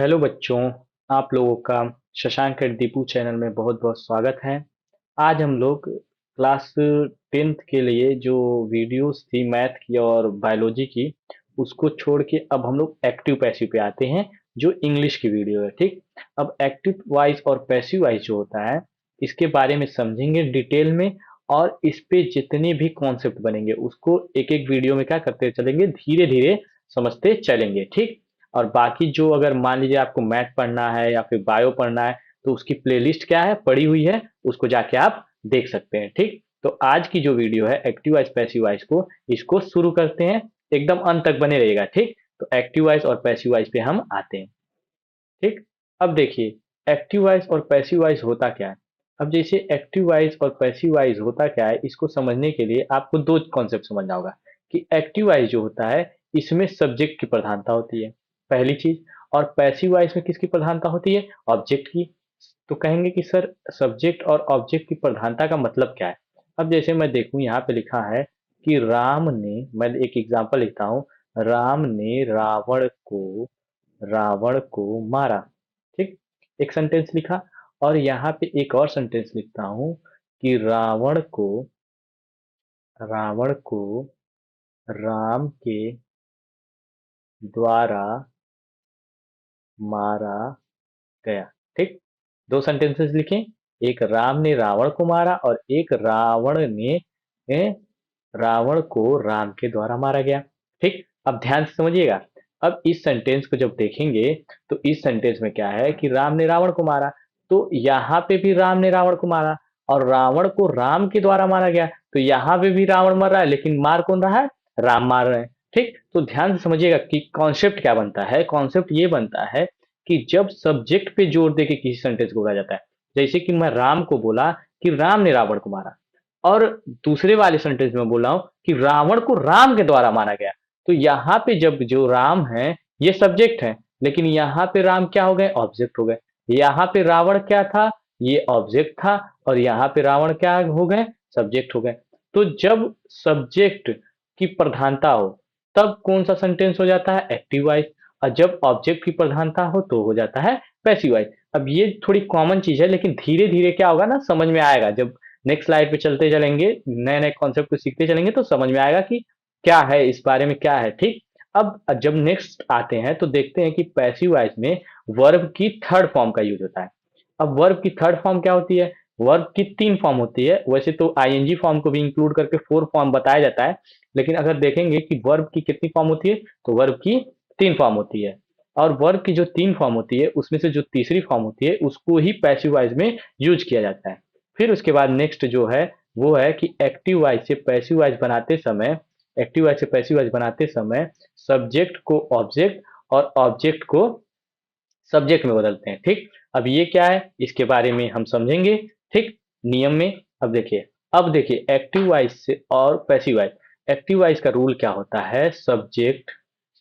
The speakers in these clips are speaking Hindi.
हेलो बच्चों, आप लोगों का शशांक एट दीपू चैनल में बहुत बहुत स्वागत है। आज हम लोग क्लास 10th के लिए जो वीडियोस थी मैथ की और बायोलॉजी की, उसको छोड़ के अब हम लोग एक्टिव पैसिव पे आते हैं, जो इंग्लिश की वीडियो है। ठीक, अब एक्टिव वाइज और पैसिव वाइज जो होता है, इसके बारे में समझेंगे डिटेल में। और इस पे जितने भी कॉन्सेप्ट बनेंगे उसको एक एक वीडियो में क्या करते चलेंगे, धीरे धीरे समझते चलेंगे। ठीक, और बाकी जो अगर मान लीजिए आपको मैथ पढ़ना है या फिर बायो पढ़ना है, तो उसकी प्लेलिस्ट क्या है, पड़ी हुई है, उसको जाके आप देख सकते हैं। ठीक, तो आज की जो वीडियो है एक्टिव वाइज पैसिव वाइज को, इसको शुरू करते हैं। एकदम अंत तक बने रहिएगा। ठीक, तो एक्टिव वाइज और पैसिव वाइज पे हम आते हैं। ठीक, अब देखिए एक्टिव वाइज और पैसिव वाइज होता क्या है। अब जैसे एक्टिव वाइज और पैसिव वाइज होता क्या है, इसको समझने के लिए आपको दो कॉन्सेप्ट समझना होगा कि एक्टिव वाइज जो होता है, इसमें सब्जेक्ट की प्रधानता होती है, पहली चीज। और पैसिव वाइज में किसकी प्रधानता होती है, ऑब्जेक्ट की। तो कहेंगे कि सर सब्जेक्ट और ऑब्जेक्ट की प्रधानता का मतलब क्या है। अब जैसे मैं देखूं यहाँ पे लिखा है कि राम ने, मैं एक एग्जांपल लिखता हूँ, राम ने रावण को मारा। ठीक, एक सेंटेंस लिखा। और यहाँ पे एक और सेंटेंस लिखता हूँ कि रावण को राम के द्वारा मारा गया। ठीक, दो सेंटेंसेस लिखें, एक राम ने रावण को मारा और एक ए, रावण को राम के द्वारा मारा गया। ठीक, अब ध्यान से समझिएगा। अब इस सेंटेंस को जब देखेंगे, तो इस सेंटेंस में क्या है कि राम ने रावण को मारा, तो यहाँ पे भी राम ने रावण को मारा और रावण को राम के द्वारा मारा गया, तो यहाँ पे भी रावण मर रहा है, लेकिन मार कौन रहा है, राम मार रहे हैं। ठीक, तो ध्यान से समझिएगा कि कॉन्सेप्ट क्या बनता है। कॉन्सेप्ट ये बनता है कि जब सब्जेक्ट पे जोर देके किसी सेंटेंस को बोला जाता है, जैसे कि मैं राम को बोला कि राम ने रावण को मारा, और दूसरे वाले सेंटेंस में बोल रहा हूं कि रावण को राम के द्वारा मारा गया, तो यहाँ पे जब जो राम है ये सब्जेक्ट है, लेकिन यहाँ पे राम क्या हो गए, ऑब्जेक्ट हो गए। यहाँ पे रावण क्या था, ये ऑब्जेक्ट था, और यहाँ पे रावण क्या हो गए, सब्जेक्ट हो गए। तो जब सब्जेक्ट की प्रधानता हो, तब कौन सा सेंटेंस हो जाता है, एक्टिव वाइज। और जब ऑब्जेक्ट की प्रधानता हो तो हो जाता है पैसिव वाइज। अब ये थोड़ी कॉमन चीज है, लेकिन धीरे धीरे क्या होगा ना, समझ में आएगा। जब नेक्स्ट स्लाइड पे चलते चलेंगे, नए नए कॉन्सेप्ट को सीखते चलेंगे, तो समझ में आएगा कि क्या है, इस बारे में क्या है। ठीक, अब जब नेक्स्ट आते हैं तो देखते हैं कि पैसिव वॉइस में वर्ब की थर्ड फॉर्म का यूज होता है। अब वर्ब की थर्ड फॉर्म क्या होती है, वर्ब की तीन फॉर्म होती है। वैसे तो आईएनजी फॉर्म को भी इंक्लूड करके फोर फॉर्म बताया जाता है, लेकिन अगर देखेंगे कि वर्ब की कितनी फॉर्म होती है, तो वर्ब की तीन फॉर्म होती है। और वर्ब की जो तीन फॉर्म होती है, उसमें से जो तीसरी फॉर्म होती है, उसको ही पैसिव वॉइस में यूज किया जाता है। फिर उसके बाद नेक्स्ट जो है वो है कि एक्टिव वॉइस से पैसिव वॉइस बनाते समय, एक्टिव वॉइस से पैसिव वॉइस बनाते समय सब्जेक्ट को ऑब्जेक्ट और ऑब्जेक्ट को सब्जेक्ट में बदलते हैं। ठीक, अब ये क्या है, इसके बारे में हम समझेंगे। ठीक, नियम में अब देखिए एक्टिव वॉइस से और पैसिव वॉइस, एक्टिव वॉइस का रूल क्या होता है, सब्जेक्ट,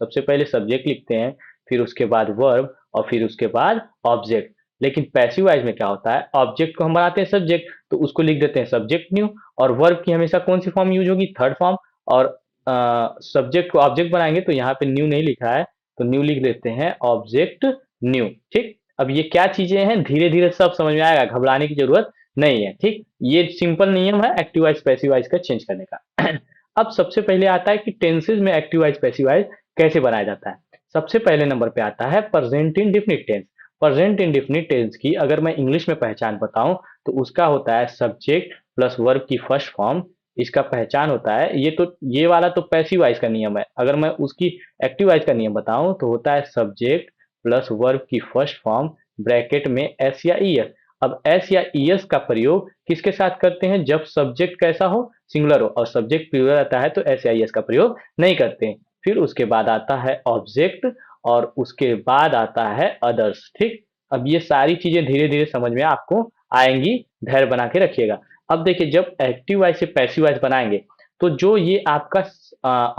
सबसे पहले सब्जेक्ट लिखते हैं, फिर उसके बाद वर्ब और फिर उसके बाद ऑब्जेक्ट। लेकिन पैसिव वॉइस में क्या होता है, ऑब्जेक्ट को हम बनाते हैं सब्जेक्ट, तो उसको लिख देते हैं सब्जेक्ट न्यू। और वर्ब की हमेशा कौन सी फॉर्म यूज होगी, थर्ड फॉर्म। और सब्जेक्ट को ऑब्जेक्ट बनाएंगे तो यहाँ पे न्यू नहीं लिखा है, तो न्यू लिख देते हैं ऑब्जेक्ट न्यू। ठीक, अब ये क्या चीजें हैं, धीरे धीरे सब समझ में आएगा, घबराने की जरूरत नहीं है। ठीक, ये सिंपल नियम है एक्टिव वाइज पैसिव वाइज का चेंज करने का। अब सबसे पहले आता है कि टेंसेज में एक्टिव वाइज पैसिव वाइज कैसे बनाया जाता है। सबसे पहले नंबर पे आता है present indefinite tense. Present indefinite tense की अगर मैं इंग्लिश में पहचान बताऊं, तो उसका होता है सब्जेक्ट प्लस वर्ब की फर्स्ट फॉर्म। इसका पहचान होता है, ये वाला तो पैसिव वाइज का नियम है। अगर मैं उसकी एक्टिव वाइज का नियम बताऊं, तो होता है सब्जेक्ट प्लस वर्ब की फर्स्ट फॉर्म, ब्रैकेट में एस या ई एस। अब एस या ई एस का प्रयोग किसके साथ करते हैं, जब सब्जेक्ट कैसा हो, सिंगुलर हो, और सब्जेक्ट प्लूरल आता है तो एस या ई एस का प्रयोग नहीं करते हैं। फिर उसके बाद आता है ऑब्जेक्ट और उसके बाद आता है अदर्स। ठीक, अब ये सारी चीजें धीरे धीरे समझ में आपको आएंगी, धैर्य बना के रखिएगा। अब देखिए जब एक्टिव वाइज से पैसिव वाइज बनाएंगे, तो जो ये आपका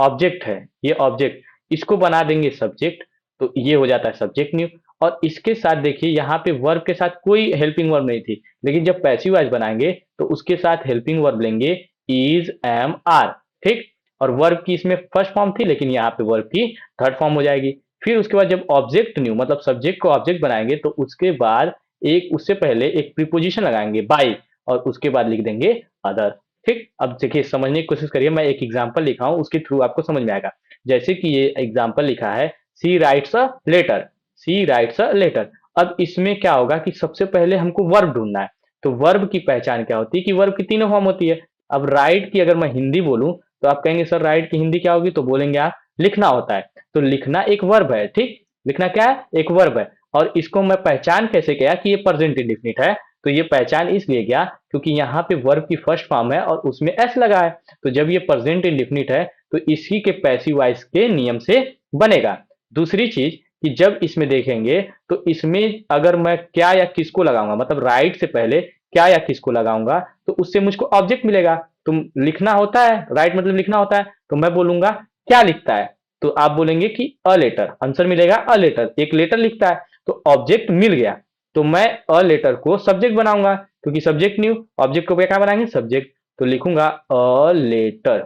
ऑब्जेक्ट है, ये ऑब्जेक्ट, इसको बना देंगे सब्जेक्ट, तो ये हो जाता है सब्जेक्ट न्यू। और इसके साथ देखिए यहाँ पे वर्ब के साथ कोई हेल्पिंग वर्ब नहीं थी, लेकिन जब पैसिव वॉइस बनाएंगे तो उसके साथ हेल्पिंग वर्ब लेंगे, इज एम आर। ठीक, और वर्ब की इसमें फर्स्ट फॉर्म थी, लेकिन यहाँ पे वर्ब की थर्ड फॉर्म हो जाएगी। फिर उसके बाद जब ऑब्जेक्ट न्यू मतलब सब्जेक्ट को ऑब्जेक्ट बनाएंगे तो उसके बाद एक उससे पहले एक प्रीपोजिशन लगाएंगे बाय, और उसके बाद लिख देंगे अदर। ठीक, अब देखिए समझने की कोशिश करिए, मैं एक एग्जांपल लिखा हूं उसके थ्रू आपको समझ में आएगा। जैसे कि ये एग्जांपल लिखा है, she writes a letter, she writes a letter. अब इसमें क्या होगा कि सबसे पहले हमको वर्ब ढूंढना है। तो वर्ब की पहचान क्या होती है कि वर्ब की तीनों फॉर्म होती है। अब राइट की अगर मैं हिंदी बोलूं तो आप कहेंगे सर राइट की हिंदी क्या होगी, तो बोलेंगे आप लिखना होता है। तो लिखना एक वर्ब है, ठीक, लिखना क्या है, एक वर्ब है। और इसको मैं पहचान कैसे किया कि ये प्रेजेंट इंडेफिनिट है, तो ये पहचान इसलिए गया क्योंकि यहाँ पे वर्ब की फर्स्ट फॉर्म है और उसमें एस लगा है। तो जब ये प्रेजेंट इंडेफिनिट है तो इसी के पैसिव वॉइस के नियम से बनेगा। दूसरी चीज कि जब इसमें देखेंगे तो इसमें अगर मैं क्या या किसको लगाऊंगा, मतलब राइट से पहले क्या या किसको लगाऊंगा, तो उससे मुझको ऑब्जेक्ट मिलेगा। तो लिखना होता है, राइट मतलब लिखना होता है, तो मैं बोलूंगा क्या लिखता है, तो आप बोलेंगे कि अ लेटर, आंसर मिलेगा अ लेटर, एक लेटर लिखता है। तो ऑब्जेक्ट मिल गया, तो मैं अ लेटर को सब्जेक्ट बनाऊंगा क्योंकि सब्जेक्ट न्यू, ऑब्जेक्ट को क्या बनाएंगे, सब्जेक्ट। तो लिखूंगा अ लेटर,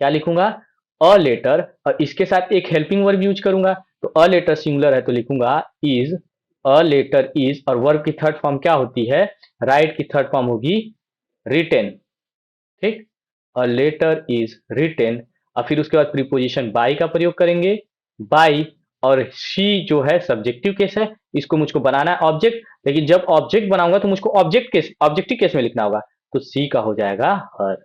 क्या लिखूंगा, अ लेटर, और इसके साथ एक हेल्पिंग वर्ब यूज करूंगा। तो अ लेटर सिंगुलर है तो लिखूंगा इज, अ लेटर इज, और वर्ब की थर्ड फॉर्म क्या होती है, राइट की थर्ड फॉर्म होगी रिटेन। ठीक, अ लेटर इज रिटेन। और फिर उसके बाद प्रीपोजिशन बाई का प्रयोग करेंगे, बाई, और शी जो है सब्जेक्टिव केस है, इसको मुझको बनाना है ऑब्जेक्ट, लेकिन जब ऑब्जेक्ट बनाऊंगा तो मुझको ऑब्जेक्ट केस, ऑब्जेक्टिव केस में लिखना होगा। तो सी का हो जाएगा हर।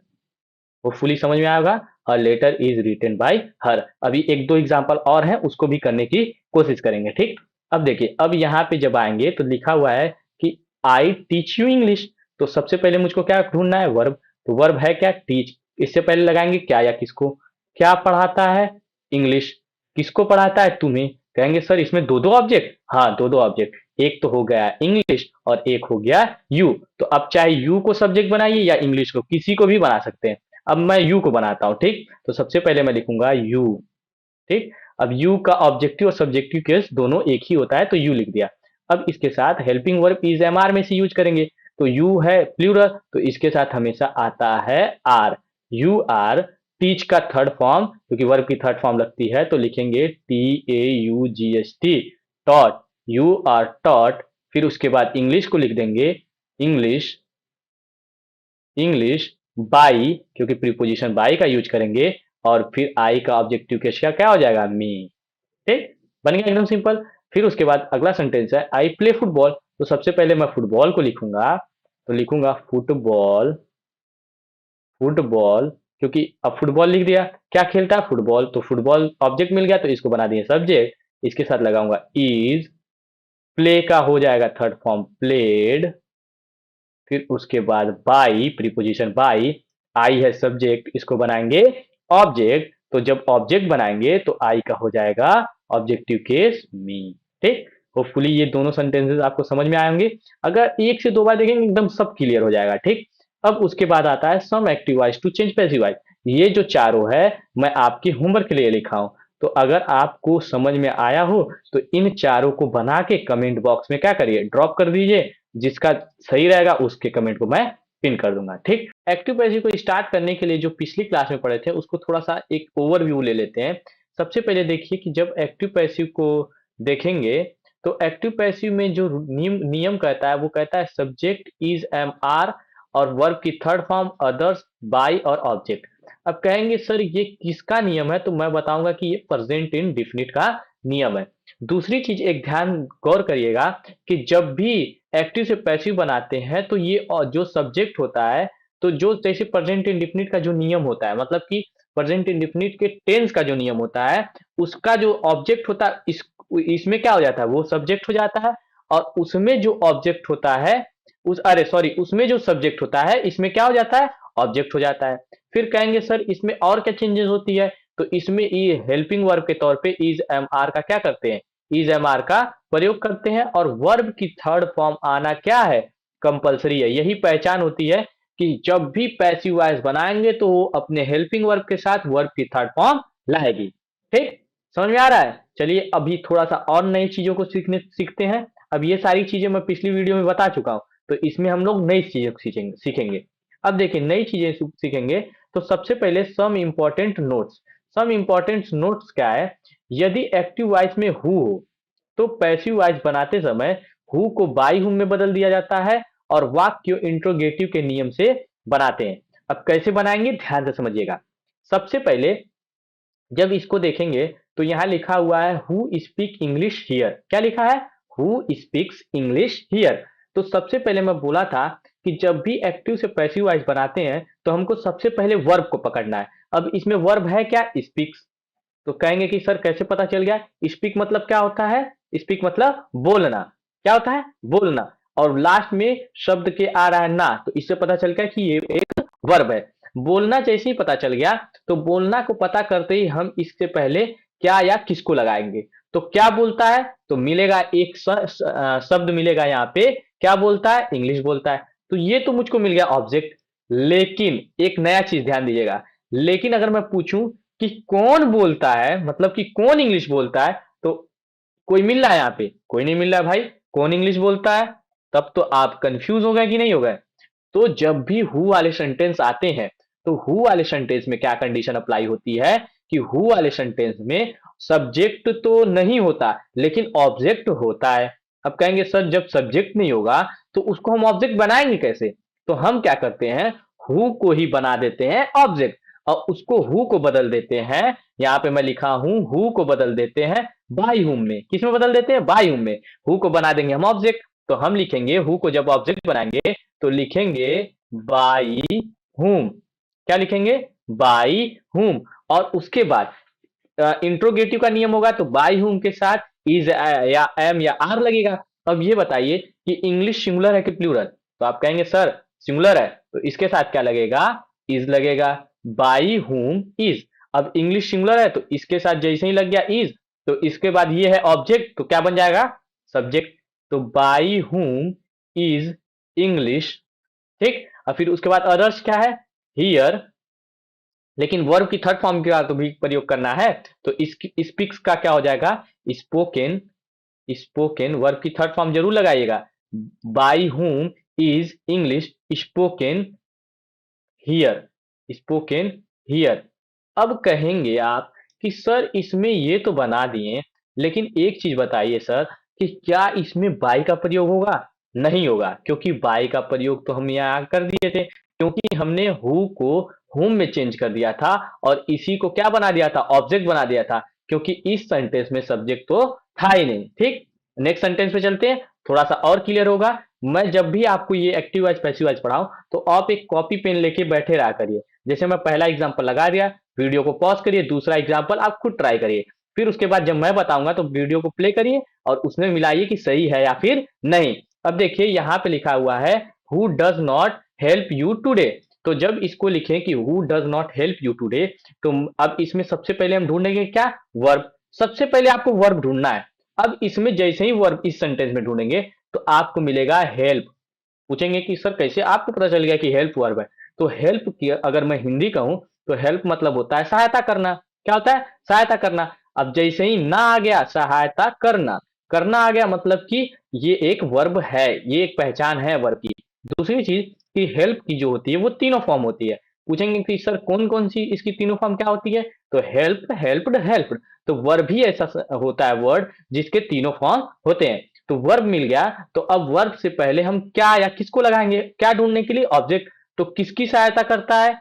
होपफुली समझ में आया होगा, a letter is written by her. अभी एक दो एग्जांपल और हैं उसको भी करने की कोशिश करेंगे। ठीक, अब देखिए, अब यहाँ पे जब आएंगे तो लिखा हुआ है कि आई टीच यू इंग्लिश। तो सबसे पहले मुझको क्या ढूंढना है, वर्ब। तो वर्ब है क्या, टीच। इससे पहले लगाएंगे क्या या किसको, क्या पढ़ाता है, इंग्लिश। किसको पढ़ाता है, तुम्हें। कहेंगे सर इसमें दो दो ऑब्जेक्ट, हाँ दो दो ऑब्जेक्ट, एक तो हो गया इंग्लिश और एक हो गया यू। तो अब चाहे यू को सब्जेक्ट बनाइए या इंग्लिश को, किसी को भी बना सकते हैं। अब मैं यू को बनाता हूं, ठीक, तो सबसे पहले मैं लिखूंगा यू। ठीक, अब यू का ऑब्जेक्टिव और सब्जेक्टिव केस दोनों एक ही होता है तो यू लिख दिया। अब इसके साथ helping verb is am are में से यूज करेंगे। तो यू है प्लूरल तो इसके साथ हमेशा आता है आर, यू आर। टीच का थर्ड फॉर्म, क्योंकि वर्ब की थर्ड फॉर्म लगती है तो लिखेंगे T A U G H T, taught, you are taught. फिर उसके बाद इंग्लिश को लिख देंगे इंग्लिश, इंग्लिश बाई, क्योंकि प्रीपोजिशन बाई का यूज करेंगे। और फिर आई का ऑब्जेक्टिव केस का क्या हो जाएगा, मी। ठीक, बन गया एकदम सिंपल। फिर उसके बाद अगला सेंटेंस है आई प्ले फुटबॉल। तो सबसे पहले मैं फुटबॉल को लिखूंगा, तो लिखूंगा फुटबॉल, फुटबॉल, क्योंकि अब फुटबॉल लिख दिया, क्या खेलता है, फुटबॉल। तो फुटबॉल ऑब्जेक्ट मिल गया तो इसको बना दिए सब्जेक्ट। इसके साथ लगाऊंगा इज, प्ले का हो जाएगा थर्ड फॉर्म प्लेड। फिर उसके बाद बाई, प्रीपोजिशन बाई, आई है सब्जेक्ट, इसको बनाएंगे ऑब्जेक्ट। तो जब ऑब्जेक्ट बनाएंगे तो आई का हो जाएगा ऑब्जेक्टिव केस मी। ठीक, होपफुली ये दोनों सेंटेंसेस आपको समझ में आएंगे। अगर एक से दो बार देखेंगे एकदम सब क्लियर हो जाएगा। ठीक, अब उसके बाद आता है some active voice to change passive voice. ये जो चारों है मैं आपके होमवर्क के लिए लिखा हूं। तो अगर आपको समझ में आया हो तो इन चारों को बना के कमेंट बॉक्स में क्या करिए, ड्रॉप कर दीजिए। जिसका सही रहेगा उसके कमेंट को मैं पिन कर दूंगा। ठीक, एक्टिव पैसिव को स्टार्ट करने के लिए जो पिछली क्लास में पढ़े थे उसको थोड़ा सा एक ओवरव्यू ले लेते हैं। सबसे पहले देखिए कि जब एक्टिव पैसिव को देखेंगे तो एक्टिव पैसिव में जो नियम नियम कहता है वो कहता है सब्जेक्ट इज एम आर, और वर्ब की थर्ड फॉर्म अदर्स, बाई और ऑब्जेक्ट। अब कहेंगे सर ये किसका नियम है, तो मैं बताऊंगा कि ये प्रेजेंट इंडेफिनिट का नियम है। दूसरी चीज एक ध्यान गौर करिएगा कि जब भी एक्टिव से पैसिव बनाते हैं तो ये जो सब्जेक्ट होता है, तो जो जैसे प्रेजेंट इंडेफिनिट का जो नियम होता है, मतलब कि प्रेजेंट इंडेफिनिट के टेंस का जो नियम होता है, उसका जो ऑब्जेक्ट होता है इसमें क्या हो जाता है, वो सब्जेक्ट हो जाता है। और उसमें जो ऑब्जेक्ट होता है, उस अरे सॉरी उसमें जो सब्जेक्ट होता है इसमें क्या हो जाता है, ऑब्जेक्ट हो जाता है। फिर कहेंगे सर इसमें और क्या चेंजेस होती है, तो इसमें ये हेल्पिंग वर्ब के तौर पे इज एम आर का क्या करते हैं, इज एम आर का प्रयोग करते हैं। और वर्ब की थर्ड फॉर्म आना क्या है, कंपलसरी है। यही पहचान होती है कि जब भी पैसिव वॉइस बनाएंगे तो वो अपने हेल्पिंग वर्ब के साथ वर्ब की थर्ड फॉर्म लाएगी। ठीक, समझ में आ रहा है। चलिए अभी थोड़ा सा और नई चीजों को सीखते हैं। अब ये सारी चीजें मैं पिछली वीडियो में बता चुका हूं, तो इसमें हम लोग नई चीजें सीखेंगे। अब देखिए नई चीजें सीखेंगे तो सबसे पहले some important notes. Some important notes क्या है, यदि एक्टिव वॉइस में हु हो तो पैसिव वॉइस बनाते समय हु को बाई हुम में बदल दिया जाता है और वाक्य इंट्रोगेटिव के नियम से बनाते हैं। अब कैसे बनाएंगे ध्यान से समझिएगा। सबसे पहले जब इसको देखेंगे तो यहां लिखा हुआ है हु स्पीक इंग्लिश हियर। क्या लिखा है? Who speaks English here. तो सबसे पहले मैं बोला था कि जब भी एक्टिव से पैसिव वॉइस बनाते हैं तो हमको सबसे पहले वर्ब को पकड़ना है। अब इसमें वर्ब है क्या? स्पीक्स। तो कहेंगे कि सर कैसे पता चल गया? स्पीक मतलब क्या होता है? स्पीक मतलब बोलना। क्या होता है? बोलना। और लास्ट में शब्द के आ रहा है ना, तो इससे पता चल गया कि ये एक वर्ब है। बोलना जैसे ही पता चल गया तो बोलना को पता करते ही हम इससे पहले क्या या किसको लगाएंगे। तो क्या बोलता है तो मिलेगा एक शब्द मिलेगा यहाँ पे। क्या बोलता है? इंग्लिश बोलता है। तो ये तो मुझको मिल गया ऑब्जेक्ट। लेकिन एक नया चीज ध्यान दीजिएगा। लेकिन अगर मैं पूछूं कि कौन बोलता है, मतलब कि कौन इंग्लिश बोलता है, तो कोई मिल रहा है यहाँ पे? कोई नहीं मिल रहा है भाई। कौन इंग्लिश बोलता है? तब तो आप कंफ्यूज हो गए कि नहीं हो गए? तो जब भी हु वाले सेंटेंस आते हैं तो हु वाले सेंटेंस में क्या कंडीशन अप्लाई होती है कि हु वाले सेंटेंस में सब्जेक्ट तो नहीं होता लेकिन ऑब्जेक्ट होता है। अब कहेंगे सर जब सब्जेक्ट नहीं होगा तो उसको हम ऑब्जेक्ट बनाएंगे कैसे? तो हम क्या करते हैं, हु को ही बना देते हैं ऑब्जेक्ट और उसको हु को बदल देते हैं। यहाँ पे मैं लिखा हूं हु को बदल देते हैं बाई हुम में। किस में बदल देते हैं? बाई हुम में। हु को बना देंगे हम ऑब्जेक्ट। तो हम लिखेंगे हु को जब ऑब्जेक्ट बनाएंगे तो लिखेंगे बाई हुम। क्या लिखेंगे? बाई हुम। और उसके बाद इंट्रोगेटिव का नियम होगा तो बाई हुम के साथ इज या एम या आर लगेगा। अब ये बताइए कि इंग्लिश सिंगुलर है कि प्लूरल? तो आप कहेंगे सर सिंगुलर है तो इसके साथ क्या लगेगा? इज लगेगा। बाई हुम इज। अब इंग्लिश सिंगुलर है तो इसके साथ जैसे ही लग गया इज तो इसके बाद ये है ऑब्जेक्ट तो क्या बन जाएगा? सब्जेक्ट। तो बाई हुम इज इंग्लिश। ठीक। और फिर उसके बाद अदर्स क्या है? हियर। लेकिन वर्ब की थर्ड फॉर्म का तो भी प्रयोग करना है तो स्पीक्स का क्या हो जाएगा? स्पोकन। स्पोकन वर्ब की थर्ड फॉर्म जरूर लगाइएगा। बाई हुम is English spoken here. Spoken here. अब कहेंगे आप कि सर इसमें ये तो बना दिए लेकिन एक चीज बताइए सर कि क्या इसमें बाई का प्रयोग होगा? नहीं होगा क्योंकि बाई का प्रयोग तो हम यहाँ कर दिए थे क्योंकि हमने हु को हुम में चेंज कर दिया था और इसी को क्या बना दिया था? ऑब्जेक्ट बना दिया था क्योंकि इस सेंटेंस में सब्जेक्ट तो था ही नहीं। ठीक। नेक्स्ट सेंटेंस पे चलते हैं, थोड़ा सा और क्लियर होगा। मैं जब भी आपको ये एक्टिव वाइज पैसिव वाइज पढ़ाऊं तो आप एक कॉपी पेन लेके बैठे रहा करिए। जैसे मैं पहला एग्जांपल लगा दिया, वीडियो को पॉज करिए, दूसरा एग्जांपल आप खुद ट्राई करिए। फिर उसके बाद जब मैं बताऊंगा तो वीडियो को प्ले करिए और उसमें मिलाइए कि सही है या फिर नहीं। अब देखिए यहाँ पे लिखा हुआ है who does not help you today. तो जब इसको लिखें कि who does not help you today तो अब इसमें सबसे पहले हम ढूंढेंगे क्या? वर्ब। सबसे पहले आपको वर्ब ढूंढना है। अब इसमें जैसे ही वर्ब इस सेंटेंस में ढूंढेंगे तो आपको मिलेगा हेल्प। पूछेंगे कि सर कैसे आपको पता चल गया कि हेल्प वर्ब है? तो हेल्प की अगर मैं हिंदी कहूं तो हेल्प मतलब होता है सहायता करना। क्या होता है? सहायता करना। अब जैसे ही ना आ गया सहायता करना, करना आ गया मतलब कि ये एक वर्ब है, ये एक पहचान है वर्ब की। दूसरी चीज कि हेल्प की जो होती है वो तीनों फॉर्म होती है। पूछेंगे कि सर कौन कौन सी इसकी तीनों फॉर्म क्या होती है? तो हेल्प, हेल्प्ड, हेल्प्ड। तो वर्ब ही ऐसा होता है वर्ड जिसके तीनों फॉर्म होते हैं। तो वर्ब मिल गया तो अब वर्ब से पहले हम क्या या किसको लगाएंगे? क्या ढूंढने के लिए? ऑब्जेक्ट। तो किसकी सहायता करता है?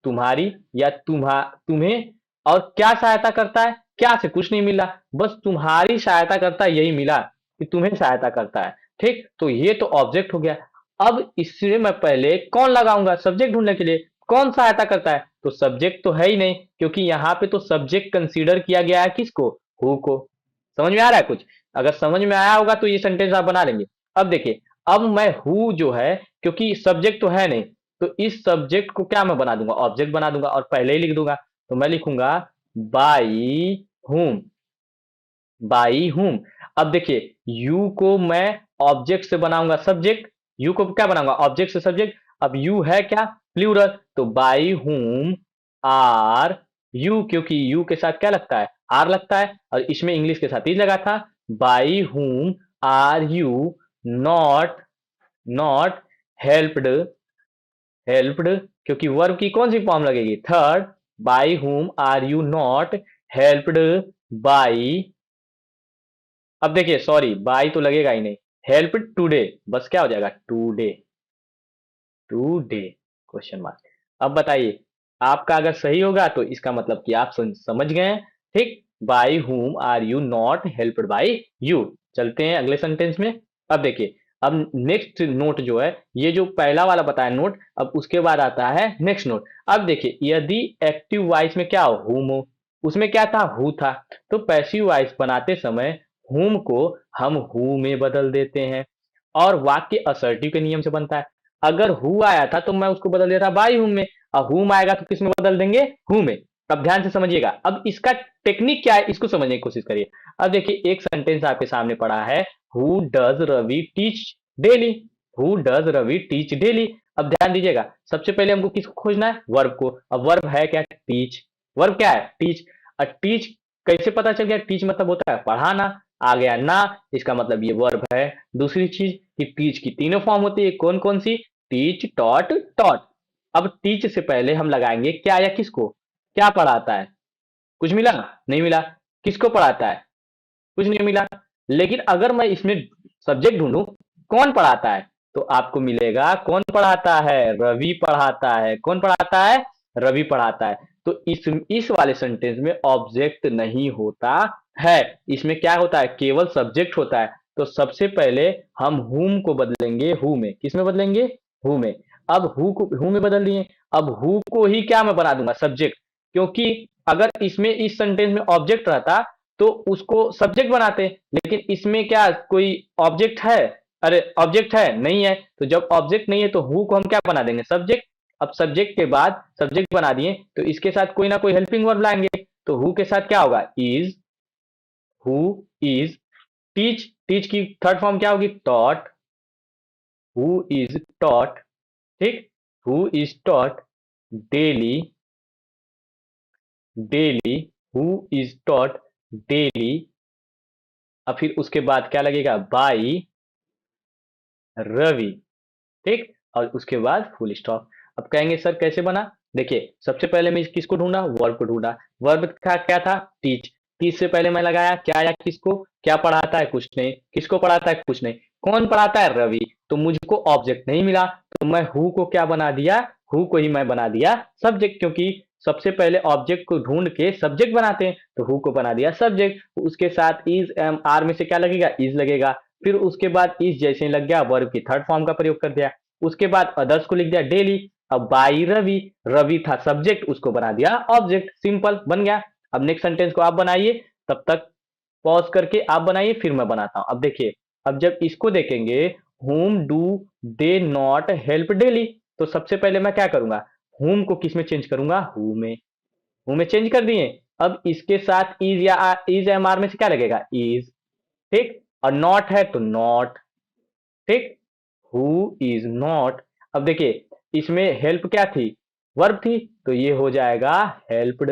तुम्हारी या तुम्हें। और क्या सहायता करता है? क्या से कुछ नहीं मिला, बस तुम्हारी सहायता करता है यही मिला कि तुम्हें सहायता करता है। ठीक। तो ये तो ऑब्जेक्ट हो गया। अब इससे मैं पहले कौन लगाऊंगा सब्जेक्ट ढूंढने के लिए? कौन सहायता करता है? तो सब्जेक्ट तो है ही नहीं क्योंकि यहाँ पे तो सब्जेक्ट कंसीडर किया गया है किसको? Who co. समझ में आ रहा है कुछ? अगर समझ में आया होगा तो ये सेंटेंस आप बना लेंगे। अब देखिए, अब मैं हु जो है क्योंकि सब्जेक्ट तो है नहीं तो इस सब्जेक्ट को क्या मैं बना दूंगा? ऑब्जेक्ट बना दूंगा और पहले ही लिख दूंगा। तो मैं लिखूंगा बाई हुम। बाई हुम। अब देखिए यू को मैं ऑब्जेक्ट से बनाऊंगा सब्जेक्ट। यू को क्या बनाऊंगा? ऑब्जेक्ट से सब्जेक्ट। अब यू है क्या? प्लूरल। तो बाई हुम आर यू, क्योंकि यू के साथ क्या लगता है? आर लगता है और इसमें इंग्लिश के साथ ही लगा था। By whom are you not not helped. Helped क्योंकि वर्ब की कौन सी फॉर्म लगेगी? Third. By whom are you not helped by, अब देखिए सॉरी बाई तो लगेगा ही नहीं, हेल्प्ड टुडे, बस क्या हो जाएगा टुडे, टुडे क्वेश्चन मार्क। अब बताइए, आपका अगर सही होगा तो इसका मतलब कि आप समझ गए हैं। ठीक, by whom are you not helped by you. चलते हैं अगले सेंटेंस में। अब देखिए, अब नेक्स्ट नोट जो है, ये जो पहला वाला बताया नोट, अब उसके बाद आता है नेक्स्ट नोट। अब देखिए, यदि एक्टिव वॉइस में क्या हो, हुम हो, उसमें क्या था, हु था, तो पैसिव वॉइस बनाते समय हुम को हम हु में बदल देते हैं, और वाक्य असर्टिव के नियम से बनता है। अगर हु आया था तो मैं उसको बदल देता बाई हुम में, और हुम आएगा तो किस में बदल देंगे, हु में। अब ध्यान से समझिएगा, अब इसका टेक्निक क्या है इसको समझने की कोशिश करिए। अब देखिए, एक सेंटेंस आपके सामने पड़ा है, who does Ravi teach daily, who does Ravi teach daily. अब ध्यान दीजिएगा, सबसे पहले हमको किसको खोजना है, वर्ब को। अब वर्ब है क्या, टीच, वर्ब क्या है, टीच। और टीच कैसे पता चल गया, टीच मतलब होता है पढ़ाना, आ गया ना, इसका मतलब ये वर्ब है। दूसरी चीज कि टीच की तीनों फॉर्म होती है, कौन कौन सी, टीच, टॉट, टॉट। अब टीच से पहले हम लगाएंगे क्या या किसको, क्या पढ़ाता है, कुछ मिला, नहीं मिला, किसको पढ़ाता है, कुछ नहीं मिला। लेकिन अगर मैं इसमें सब्जेक्ट ढूंढूं, कौन पढ़ाता है, तो आपको मिलेगा कौन पढ़ाता है, रवि पढ़ाता है। कौन पढ़ाता है, रवि पढ़ाता है। तो इस वाले सेंटेंस में ऑब्जेक्ट नहीं होता है, इसमें क्या होता है, केवल सब्जेक्ट होता है। तो सबसे पहले हम हुम को बदलेंगे हु में, किस में बदलेंगे, हु में। अब हु को हु में बदल दिए, अब हु को ही क्या मैं बना दूंगा, सब्जेक्ट, क्योंकि अगर इसमें इस सेंटेंस में ऑब्जेक्ट रहता तो उसको सब्जेक्ट बनाते, लेकिन इसमें क्या कोई ऑब्जेक्ट है, अरे ऑब्जेक्ट है नहीं है, तो जब ऑब्जेक्ट नहीं है तो हु को हम क्या बना देंगे, सब्जेक्ट। अब सब्जेक्ट के बाद सब्जेक्ट बना दिए तो इसके साथ कोई ना कोई हेल्पिंग वर्ब लाएंगे, तो हु के साथ क्या होगा, is, who is, teach, teach की थर्ड फॉर्म क्या होगी, टॉट, हु इज टॉट, ठीक, who is taught daily, daily, who is taught daily. अब फिर उसके बाद क्या लगेगा, बाई रवि, ठीक, और उसके बाद फुल स्टॉप। अब कहेंगे सर कैसे बना, देखिए सबसे पहले मैं किसको ढूंढा, वर्ब को ढूंढा। वर्ब का क्या था, टीच, टीच से पहले मैं लगाया क्या या किसको, क्या पढ़ाता है, कुछ नहीं, किसको पढ़ाता है, कुछ नहीं, कौन पढ़ाता है, रवि। तो मुझको ऑब्जेक्ट नहीं मिला, तो मैं हु को क्या बना दिया, हु को ही मैं बना दिया सब्जेक्ट, क्योंकि सबसे पहले ऑब्जेक्ट को ढूंढ के सब्जेक्ट बनाते हैं, तो हु को बना दिया सब्जेक्ट। उसके साथ इज एम आर में से क्या लगेगा, इज लगेगा। फिर उसके बाद इस जैसे ही लग गया, वर्ब की थर्ड फॉर्म का प्रयोग कर दिया। उसके बाद अदर्स को लिख दिया डेली। अब बाई रवि, रवि था सब्जेक्ट, उसको बना दिया ऑब्जेक्ट, सिंपल बन गया। अब नेक्स्ट सेंटेंस को आप बनाइए, तब तक पॉज करके आप बनाइए, फिर मैं बनाता हूं। अब देखिए, अब जब इसको देखेंगे, हुम do they not help daily, तो सबसे पहले मैं क्या करूंगा, हुम को किस में चेंज करूंगा, हु में, हु में चेंज कर दिए। अब इसके साथ इज या इज एम आर में से क्या लगेगा, इज, ठीक, और नॉट है तो नॉट, ठीक, हु इज नॉट। अब देखिए, इसमें हेल्प क्या थी, वर्ब थी, तो ये हो जाएगा helped,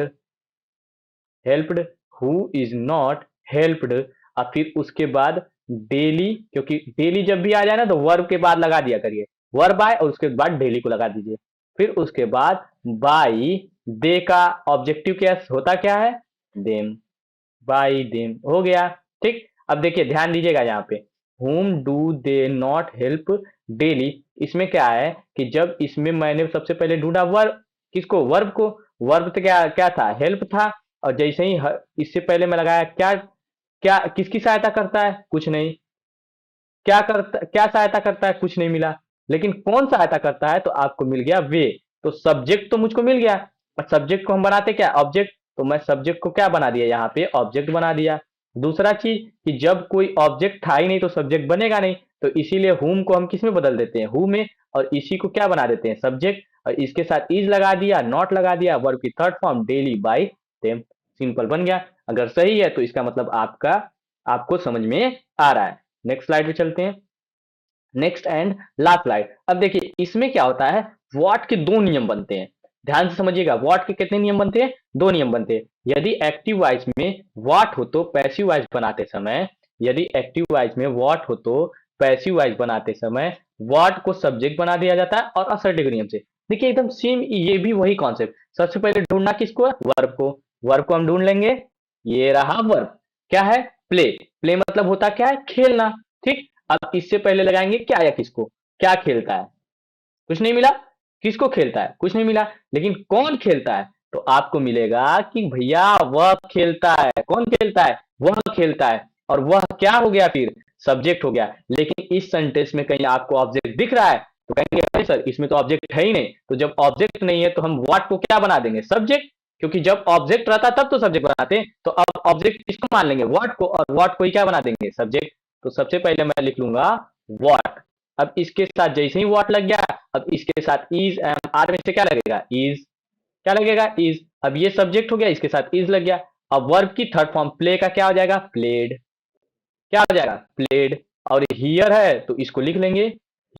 helped, who is not helped. और फिर उसके बाद डेली, क्योंकि डेली जब भी आ जाए ना तो वर्ब के बाद लगा दिया करिए, वर्ब आए और उसके बाद डेली को लगा दीजिए। फिर उसके बाद बाई, दे का ऑब्जेक्टिव क्या होता, क्या है, देम, बाई देम हो गया, ठीक। अब देखिए ध्यान दीजिएगा यहाँ पे, whom do they not help daily, इसमें क्या है कि जब इसमें मैंने सबसे पहले ढूंढा वर्ब, किसको, वर्ब को, वर्ब तो क्या क्या था, हेल्प था। और जैसे ही इससे पहले मैं लगाया क्या, क्या किसकी सहायता करता है, कुछ नहीं, क्या करता, क्या सहायता करता है, कुछ नहीं मिला, लेकिन कौन सहायता करता है, तो आपको मिल गया वे। तो सब्जेक्ट तो मुझको मिल गया, और सब्जेक्ट को हम बनाते क्या, ऑब्जेक्ट, तो मैं सब्जेक्ट को क्या बना दिया, यहाँ पे ऑब्जेक्ट बना दिया। दूसरा चीज कि जब कोई ऑब्जेक्ट था ही नहीं तो सब्जेक्ट बनेगा नहीं, तो इसीलिए हुम को हम किस में बदल देते हैं, हु में, और इसी को क्या बना देते हैं, सब्जेक्ट, और इसके साथ इज लगा दिया, नॉट लगा दिया, वर्ब की third form daily by them, simple बन गया। अगर सही है तो इसका मतलब आपका, आपको समझ में आ रहा है। नेक्स्ट स्लाइड पे चलते हैं, नेक्स्ट एंड लास्ट स्लाइड। अब देखिए इसमें क्या होता है, व्हाट के दो नियम बनते हैं, ध्यान से समझिएगा, व्हाट के कितने नियम बनते हैं, दो नियम बनते हैं। यदि एक्टिव वॉइस में व्हाट हो तो पैसिव वॉइस बनाते समय, यदि एक्टिव वॉइस में व्हाट हो तो पैसिव वॉइस बनाते समय व्हाट को सब्जेक्ट बना दिया जाता है, और असर्टिव नियम से। देखिए एकदम सेम, ये भी वही कॉन्सेप्ट, सबसे पहले ढूंढना किसको, वर्ब को, वर्ब को हम ढूंढ लेंगे। ये रहा वर्ब, क्या है? प्ले। प्ले मतलब होता क्या है? खेलना। ठीक, अब इससे पहले लगाएंगे क्या या किसको? क्या खेलता है? कुछ नहीं मिला। किसको खेलता है? कुछ नहीं मिला। लेकिन कौन खेलता है? तो आपको मिलेगा कि भैया वह खेलता है। कौन खेलता है? वह खेलता है। और वह क्या हो गया फिर? सब्जेक्ट हो गया। लेकिन इस सेंटेंस में कहीं आपको ऑब्जेक्ट दिख रहा है? तो कहेंगे अरे सर इसमें तो ऑब्जेक्ट है ही नहीं। तो जब ऑब्जेक्ट नहीं है तो हम व्हाट को क्या बना देंगे? सब्जेक्ट। क्योंकि जब ऑब्जेक्ट रहता तब तो सब्जेक्ट बनाते हैं। तो अब ऑब्जेक्ट किसको मान लेंगे? व्हाट को। और व्हाट को ही क्या बना देंगे? सब्जेक्ट। तो सबसे पहले मैं लिख लूंगा व्हाट। अब इसके साथ जैसे ही व्हाट लग गया, अब इसके साथ इज एम आर में से क्या लगेगा? इज। क्या लगेगा? इज। अब ये सब्जेक्ट हो गया, इसके साथ इज लग गया। अब वर्ब की थर्ड फॉर्म प्ले का क्या हो जाएगा? प्लेड। क्या हो जाएगा? प्लेड। और हियर है तो इसको लिख लेंगे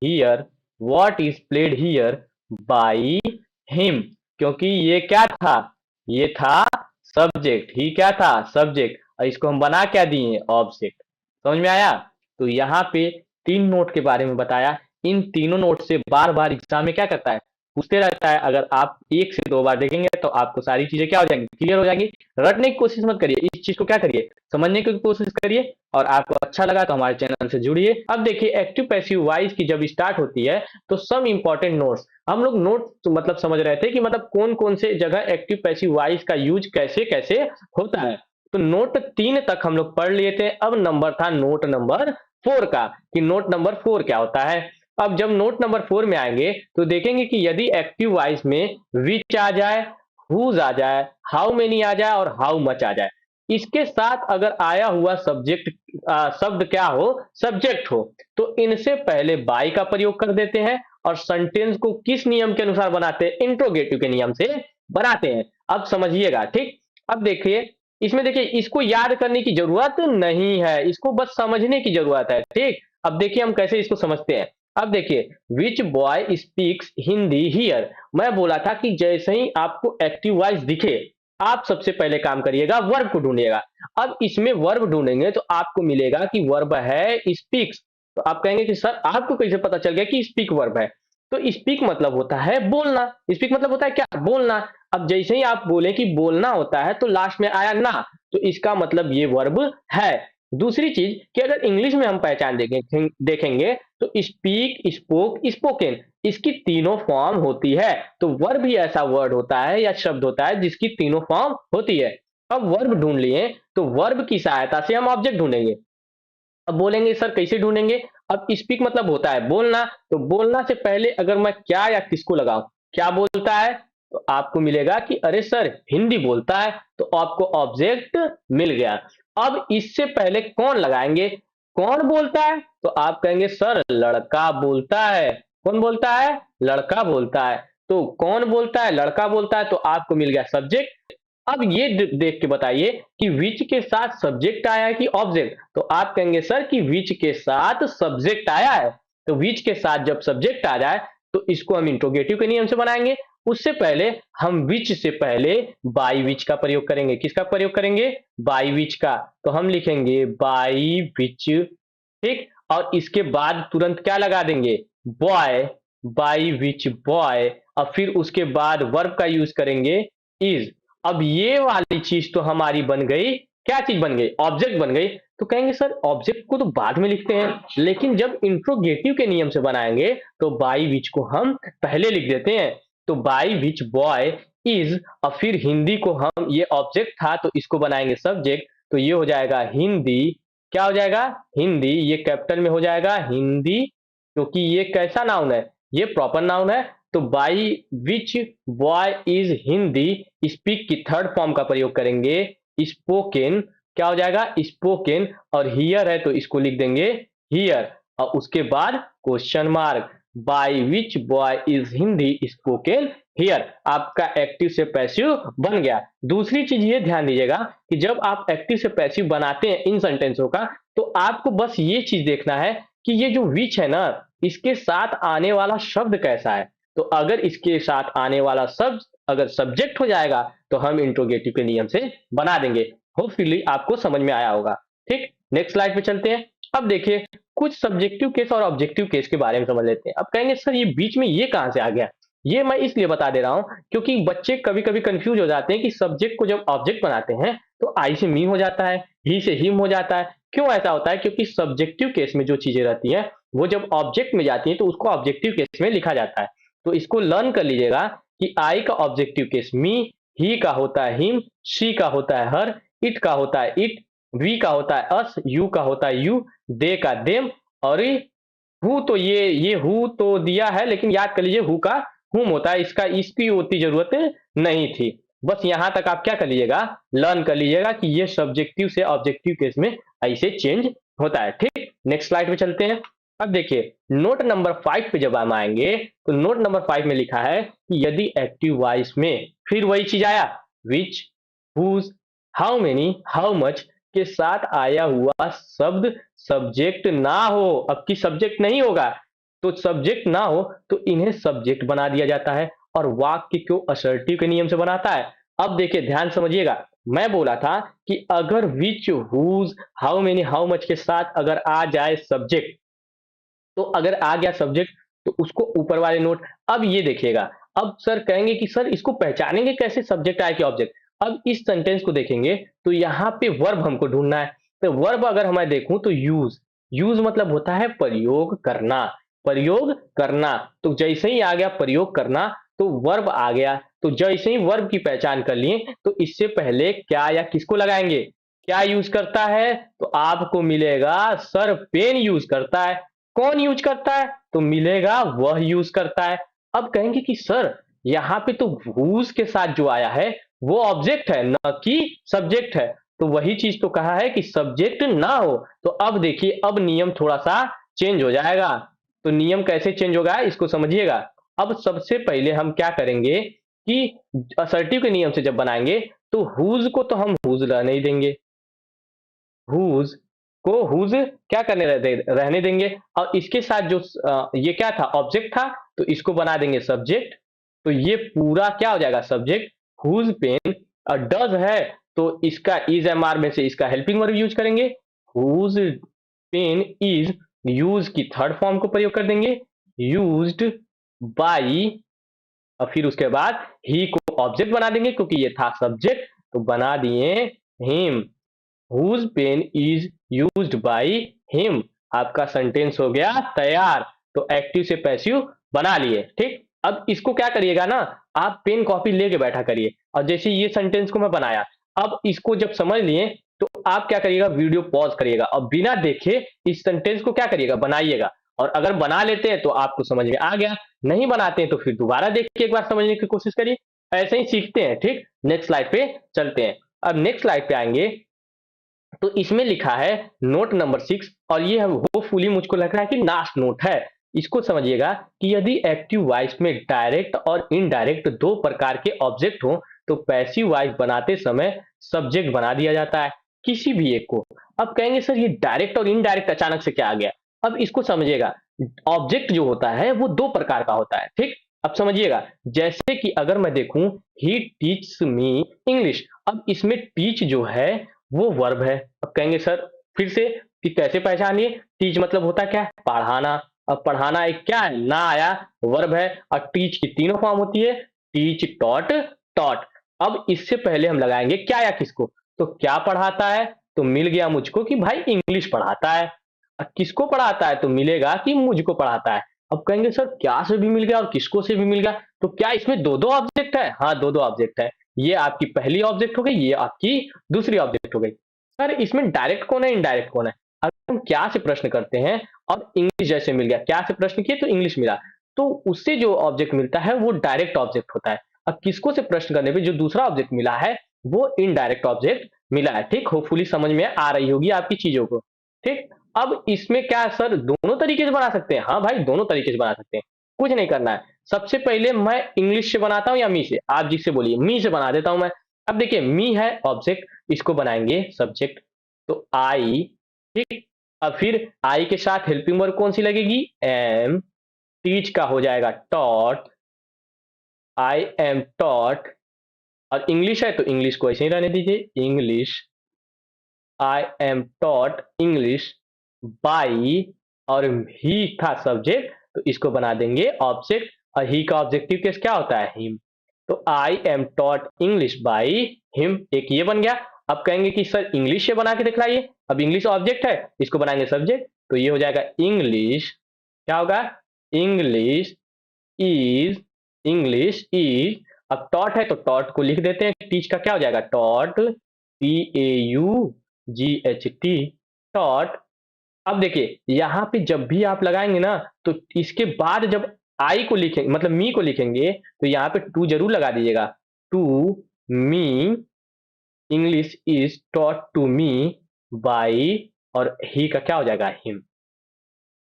here. What is played here by him. क्योंकि ये क्या था? ये था सब्जेक्ट। ही क्या था? सब्जेक्ट। और इसको हम बना क्या दिए? ऑब्जेक्ट। समझ में आया? तो यहाँ पे 3 नोट के बारे में बताया। इन तीनों नोट से बार बार एग्जाम में क्या करता है? पूछते रहता है। अगर आप 1 से 2 बार देखेंगे तो आपको सारी चीजें क्या हो जाएंगी? क्लियर हो जाएंगी। रटने की कोशिश मत करिए, इस चीज को क्या करिए? समझने की कोशिश करिए। और आपको अच्छा लगा तो हमारे चैनल से जुड़िए। अब देखिए एक्टिव पैसिव वॉइस की जब स्टार्ट होती है तो सम इंपॉर्टेंट नोट्स हम लोग नोट तो मतलब समझ रहे थे कि मतलब कौन कौन से जगह एक्टिव पैसिव वॉइस का यूज कैसे कैसे होता है। तो नोट 3 तक हम लोग पढ़ लिए थे। अब नंबर था नोट नंबर 4 का, कि नोट नंबर 4 क्या होता है। अब जब नोट नंबर 4 में आएंगे तो देखेंगे कि यदि एक्टिव वॉइस में विच आ जाए, हुज आ जाए, हाउ मेनी आ जाए और हाउ मच आ जाए, इसके साथ अगर आया हुआ सब्जेक्ट शब्द क्या हो? सब्जेक्ट हो, तो इनसे पहले बाई का प्रयोग कर देते हैं। और सेंटेंस को किस नियम के अनुसार बनाते हैं? इंट्रोगेटिव के नियम से बनाते हैं। अब समझिएगा। ठीक, अब देखिए इसमें, देखिए इसको याद करने की जरूरत नहीं है, इसको बस समझने की जरूरत है। ठीक, अब देखिए हम कैसे इसको समझते हैं। अब देखिए विच बॉय स्पीक्स हिंदी हियर। मैं बोला था कि जैसे ही आपको एक्टिव वॉइस दिखे आप सबसे पहले काम करिएगा वर्ब को ढूंढिएगा। अब इसमें वर्ब ढूंढेंगे तो आपको मिलेगा कि वर्ब है स्पीक्स। तो आप कहेंगे कि सर आपको कैसे पता चल गया कि स्पीक वर्ब है? तो स्पीक मतलब होता है बोलना। स्पीक मतलब होता है क्या? बोलना। अब जैसे ही आप बोले कि बोलना होता है तो लास्ट में आया ना, तो इसका मतलब ये वर्ब है। दूसरी चीज कि अगर इंग्लिश में हम पहचान देखेंगे तो स्पीक, स्पोक, स्पोकन, इसकी तीनों फॉर्म होती है। तो वर्ब भी ऐसा वर्ड होता है या शब्द होता है जिसकी तीनों फॉर्म होती है। अब वर्ब ढूंढ लिए तो वर्ब की सहायता से हम ऑब्जेक्ट ढूंढेंगे। अब बोलेंगे सर कैसे ढूंढेंगे? अब स्पीक मतलब होता है बोलना, तो बोलना से पहले अगर मैं क्या या किसको लगाऊं, क्या बोलता है? तो आपको मिलेगा कि अरे सर हिंदी बोलता है, तो आपको ऑब्जेक्ट मिल गया। अब इससे पहले कौन लगाएंगे? कौन बोलता है? तो आप कहेंगे सर लड़का बोलता है। कौन बोलता है? लड़का बोलता है। तो कौन बोलता है? लड़का बोलता है, तो आपको मिल गया सब्जेक्ट। अब ये देख के बताइए कि विच के साथ सब्जेक्ट आया है कि ऑब्जेक्ट। तो आप कहेंगे सर कि विच के साथ सब्जेक्ट आया है। तो विच के साथ जब सब्जेक्ट आ जाए तो इसको हम इंट्रोगेटिव के नियम से बनाएंगे। उससे पहले हम विच से पहले बाई विच का प्रयोग करेंगे। किसका प्रयोग करेंगे? बाई विच का। तो हम लिखेंगे बाई विच। ठीक, और इसके बाद तुरंत क्या लगा देंगे? बॉय। By which boy. और फिर उसके बाद वर्ब का यूज करेंगे इज। अब ये वाली चीज तो हमारी बन गई। क्या चीज बन गई? ऑब्जेक्ट बन गई। तो कहेंगे सर ऑब्जेक्ट को तो बाद में लिखते हैं, लेकिन जब इंट्रोगेटिव के नियम से बनाएंगे तो बाई विच को हम पहले लिख देते हैं। तो बाई विच बॉय इज, और फिर हिंदी को हम, ये ऑब्जेक्ट था तो इसको बनाएंगे सब्जेक्ट। तो ये हो जाएगा हिंदी। क्या हो जाएगा? हिंदी। ये कैपिटल में हो जाएगा हिंदी, क्योंकि ये कैसा नाउन है? ये प्रॉपर नाउन है। तो by which boy is Hindi, speak की थर्ड फॉर्म का प्रयोग करेंगे स्पोकन। क्या हो जाएगा? स्पोकन। और हियर है तो इसको लिख देंगे हियर। और उसके बाद question mark. By which boy is Hindi spoken here. आपका एक्टिव से पैसिव बन गया। दूसरी चीज ये ध्यान दीजिएगा कि जब आप एक्टिव से पैसिव बनाते हैं इन सेंटेंसों का, तो आपको बस ये चीज देखना है कि ये जो विच है ना, इसके साथ आने वाला शब्द कैसा है। तो अगर इसके साथ आने वाला शब्द अगर सब्जेक्ट हो जाएगा तो हम इंट्रोगेटिव के नियम से बना देंगे। होपफुली आपको समझ में आया होगा। ठीक, नेक्स्ट स्लाइड पे चलते हैं। अब देखिए कुछ सब्जेक्टिव केस और ऑब्जेक्टिव केस के बारे में समझ लेते हैं। अब कहेंगे सर ये बीच में ये कहां से आ गया? ये मैं इसलिए बता दे रहा हूँ क्योंकि बच्चे कभी कभी कंफ्यूज हो जाते हैं कि सब्जेक्ट को जब ऑब्जेक्ट बनाते हैं तो आई से मी हो जाता है, ही से हिम हो जाता है। क्यों ऐसा होता है? क्योंकि सब्जेक्टिव केस में जो चीजें रहती हैं वो जब ऑब्जेक्ट में जाती हैं तो उसको ऑब्जेक्टिव केस में लिखा जाता है। तो इसको लर्न कर लीजिएगा कि आई का ऑब्जेक्टिव केस मी, ही का होता है हिम, शी का होता है हर, इट का होता है इट, वी का होता है अस, यू का होता है यू, दे का देम, और हु तो ये हु तो दिया है, लेकिन याद कर लीजिए हु का हुम होता है, इसका इसकी उतनी जरूरत नहीं थी। बस यहां तक आप क्या कर लीजिएगा, लर्न कर लीजिएगा कि ये सब्जेक्टिव से ऑब्जेक्टिव केस में ऐसे चेंज होता है। ठीक, नेक्स्ट स्लाइड पे चलते हैं। अब देखिए नोट नंबर 5 पे जब हम आएंगे तो नोट नंबर 5 में लिखा है कि यदि एक्टिव वॉइस में फिर वही चीज आया, which, whose, how many, how much के साथ आया हुआ शब्द सब्जेक्ट ना हो, अब की सब्जेक्ट नहीं होगा, तो सब्जेक्ट ना हो तो इन्हें सब्जेक्ट बना दिया जाता है और वाक्य को असर्टिव के नियम से बनाता है। अब देखिए ध्यान समझिएगा, मैं बोला था कि अगर which, whose, how many, how much के साथ अगर आ जाए सब्जेक्ट, तो अगर आ गया सब्जेक्ट तो उसको ऊपर वाले नोट। अब ये देखिएगा, अब सर कहेंगे कि सर इसको पहचानेंगे कैसे सब्जेक्ट आए कि ऑब्जेक्ट? अब इस सेंटेंस को देखेंगे तो यहाँ पे वर्ब हमको ढूंढना है। तो वर्ब अगर मैं देखूं तो यूज, यूज मतलब होता है प्रयोग करना, प्रयोग करना। तो जैसे ही आ गया प्रयोग करना तो वर्ब आ गया। तो जैसे ही वर्ब की पहचान कर लिए तो इससे पहले क्या या किसको लगाएंगे? क्या यूज करता है? तो आपको मिलेगा सर पेन यूज करता है। कौन यूज करता है? तो मिलेगा वह यूज करता है। अब कहेंगे कि सर यहाँ पे तो whose के साथ जो आया है वो ऑब्जेक्ट है न कि सब्जेक्ट है। तो वही चीज तो कहा है कि सब्जेक्ट ना हो। तो अब देखिए अब नियम थोड़ा सा चेंज हो जाएगा। तो नियम कैसे चेंज होगा इसको समझिएगा। अब सबसे पहले हम क्या करेंगे कि असर्टिव के नियम से जब बनाएंगे तो whose को तो हम whose रहने ही देंगे, हुज को हुज क्या करने रहने देंगे। और इसके साथ जो ये क्या था, ऑब्जेक्ट था, तो इसको बना देंगे सब्जेक्ट। तो ये पूरा क्या हो जाएगा, सब्जेक्ट। हुज पेन, और डज है तो इसका इज एम आर में से इसका हेल्पिंग वर्ब यूज करेंगे। हुज पेन इज, यूज की थर्ड फॉर्म को प्रयोग कर देंगे, यूज्ड बाई, और फिर उसके बाद ही को ऑब्जेक्ट बना देंगे क्योंकि ये था सब्जेक्ट, तो बना दिए him, whose pen is used by him। आपका सेंटेंस हो गया तैयार। तो एक्टिव से पैसिव बना लिए। ठीक, अब इसको क्या करिएगा ना, आप पेन कॉपी लेके बैठा करिए। और जैसे ये सेंटेंस को मैं बनाया, अब इसको जब समझ लिए तो आप क्या करिएगा, वीडियो पॉज करिएगा और बिना देखे इस सेंटेंस को क्या करिएगा, बनाइएगा। और अगर बना लेते हैं तो आपको समझ में आ गया, नहीं बनाते हैं तो फिर दोबारा देख के एक बार समझने की कोशिश करिए। ऐसे ही सीखते हैं। ठीक, नेक्स्ट स्लाइड पे चलते हैं। अब नेक्स्ट स्लाइड पे आएंगे तो इसमें लिखा है नोट नंबर 6, और ये होपफुली मुझको लग रहा है कि लास्ट नोट है। इसको समझिएगा कि यदि एक्टिव वॉइस में डायरेक्ट और इनडायरेक्ट दो प्रकार के ऑब्जेक्ट हो तो पैसिव वॉइस बनाते समय सब्जेक्ट बना दिया जाता है किसी भी एक को। अब कहेंगे सर ये डायरेक्ट और इनडायरेक्ट अचानक से क्या आ गया? अब इसको समझिएगा, ऑब्जेक्ट जो होता है वो दो प्रकार का होता है। ठीक, अब समझिएगा, जैसे कि अगर मैं देखूं ही टीच मी इंग्लिश, अब इसमें टीच जो है वो वर्ब है। अब कहेंगे सर फिर से कि कैसे पहचानिए, टीच मतलब होता क्या है, पढ़ाना। अब पढ़ाना एक क्या है, ना आया, वर्ब है। और टीच की तीनों फॉर्म होती है, टीच, टॉट, टॉट। अब इससे पहले हम लगाएंगे क्या या किसको, तो क्या पढ़ाता है, तो मिल गया मुझको कि भाई इंग्लिश पढ़ाता है। और किसको पढ़ाता है, तो मिलेगा कि मुझको पढ़ाता है। अब कहेंगे सर क्या से भी मिल गया और किसको से भी मिल गया, तो क्या इसमें दो दो ऑब्जेक्ट है? हाँ, दो दो ऑब्जेक्ट है। ये आपकी पहली ऑब्जेक्ट हो गई, ये आपकी दूसरी ऑब्जेक्ट हो गई। सर इसमें डायरेक्ट कौन है, इनडायरेक्ट कौन है? अगर हम क्या से प्रश्न करते हैं और इंग्लिश जैसे मिल गया, क्या से प्रश्न किए तो इंग्लिश मिला, तो उससे जो ऑब्जेक्ट मिलता है वो डायरेक्ट ऑब्जेक्ट होता है। अब किसको से प्रश्न करने पे जो दूसरा ऑब्जेक्ट मिला है वो इनडायरेक्ट ऑब्जेक्ट मिला है। ठीक, होपफुली समझ में आ रही होगी आपकी चीजों को। ठीक, अब इसमें क्या सर दोनों तरीके से बना सकते हैं? हाँ भाई, दोनों तरीके से बना सकते हैं। कुछ नहीं करना है, सबसे पहले मैं इंग्लिश से बनाता हूं या मी से, आप जिससे बोलिए, मी से बना देता हूं मैं। अब देखिए मी है ऑब्जेक्ट, इसको बनाएंगे सब्जेक्ट, तो आई। ठीक, अब फिर आई के साथ हेल्पिंग वर्ब कौन सी लगेगी, एम। टीच का हो जाएगा टॉट, आई एम टॉट। और इंग्लिश है तो इंग्लिश को ऐसे ही रहने दीजिए, English, I am taught English by. और ही था सब्जेक्ट तो इसको बना देंगे ऑब्जेक्ट। और ही का ऑब्जेक्टिव केस क्या होता है, हिम। तो I am taught English by him, एक ये बन गया। अब कहेंगे कि सर इंग्लिश से बना के दिखलाइए, अब इंग्लिश ऑब्जेक्ट है, इसको बनाएंगे सब्जेक्ट, तो ये हो जाएगा इंग्लिश, क्या होगा, इंग्लिश इज, इंग्लिश इज। अब टॉट है तो टॉट को लिख देते हैं, टीच का क्या हो जाएगा, टॉट, TAUGHT, टॉट। अब देखिए यहाँ पे जब भी आप लगाएंगे ना, तो इसके बाद जब आई को लिखेंगे, मतलब मी को लिखेंगे, तो यहाँ पे टू जरूर लगा दीजिएगा, to me, English is taught to me by, और ही का क्या हो जाएगा, हिम।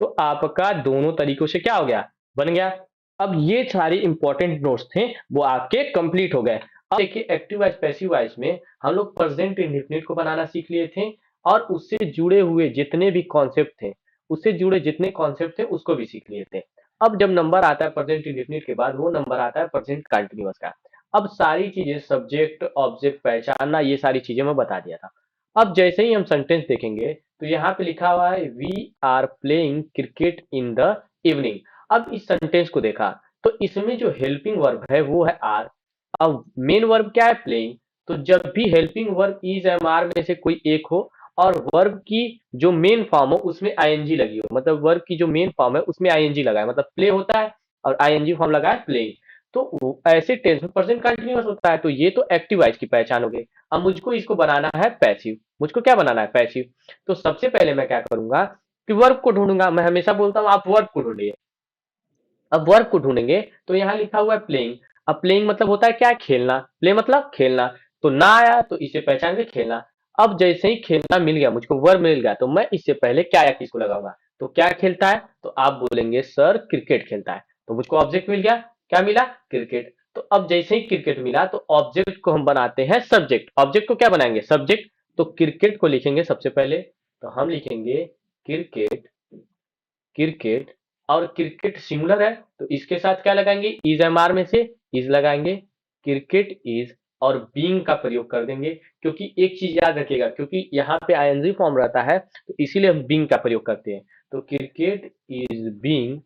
तो आपका दोनों तरीकों से क्या हो गया, बन गया। अब ये सारे इंपॉर्टेंट नोट्स थे, वो आपके कंप्लीट हो गए। अब देखिए एक्टिव वॉइस पैसिव वॉइस में हम लोग प्रेजेंट इंडेफिनिट को बनाना सीख लिए थे, और उससे जुड़े हुए जितने भी कॉन्सेप्ट थे, उससे जुड़े जितने कॉन्सेप्ट थे उसको भी सीख लिए थे। अब जब नंबर आता है प्रेजेंट इंडेफिनिट के बाद, वो नंबर आता है प्रेजेंट कंटिन्यूअस का। अब सारी चीजें सब्जेक्ट ऑब्जेक्ट पहचानना, ये सारी चीजें मैं बता दिया था। अब जैसे ही हम सेंटेंस देखेंगे, तो यहाँ पे लिखा हुआ है we are playing cricket in the evening. अब इस सेंटेंस को देखा, तो इसमें जो हेल्पिंग वर्ब है वो है आर। अब मेन वर्ब क्या है, प्लेइंग। तो जब भी helping verb is am are में से कोई एक हो, और वर्ब की जो मेन फॉर्म हो उसमें आईएनजी लगी हो, मतलब वर्ब की जो मेन फॉर्म है उसमें आईएनजी लगा है, मतलब प्ले होता है और आईएनजी फॉर्म लगा है, प्लेइंग। तो ऐसे टेंस में प्रेजेंट कंटिन्यूअस होता है, तो ये तो एक्टिव वॉइस की पहचान हो गई। अब मुझको इसको बनाना है पैसिव, मुझको क्या बनाना है, पैसिव। तो सबसे पहले मैं क्या करूंगा कि वर्ब को ढूंढूंगा। मैं हमेशा बोलता हूँ आप वर्ब को ढूंढिए। अब वर्ब को ढूंढेंगे, तो यहाँ लिखा हुआ है प्लेइंग। अब प्लेइंग मतलब होता है क्या, खेलना, प्ले मतलब खेलना। तो ना आया तो इसे पहचान के खेलना। अब जैसे ही खेलना मिल गया, मुझको वर्ब मिल गया, तो मैं इससे पहले क्या या किसको लगाऊंगा, तो क्या खेलता है, तो आप बोलेंगे सर क्रिकेट खेलता है। तो मुझको ऑब्जेक्ट मिल गया, क्या मिला, क्रिकेट। तो अब जैसे ही क्रिकेट मिला, तो ऑब्जेक्ट को हम बनाते हैं सब्जेक्ट। ऑब्जेक्ट को क्या बनाएंगे, सब्जेक्ट। तो क्रिकेट को लिखेंगे सबसे पहले, तो हम लिखेंगे क्रिकेट, क्रिकेट। और क्रिकेट सिंगुलर है, तो इसके साथ क्या लगाएंगे, इज एम आर में से इज लगाएंगे, क्रिकेट इज। और बीइंग का प्रयोग कर देंगे, क्योंकि एक चीज याद रखिएगा, क्योंकि यहाँ पे आईएनजी फॉर्म रहता है, तो इसीलिए हम बीइंग का प्रयोग करते हैं। तो क्रिकेट इज बीइंग,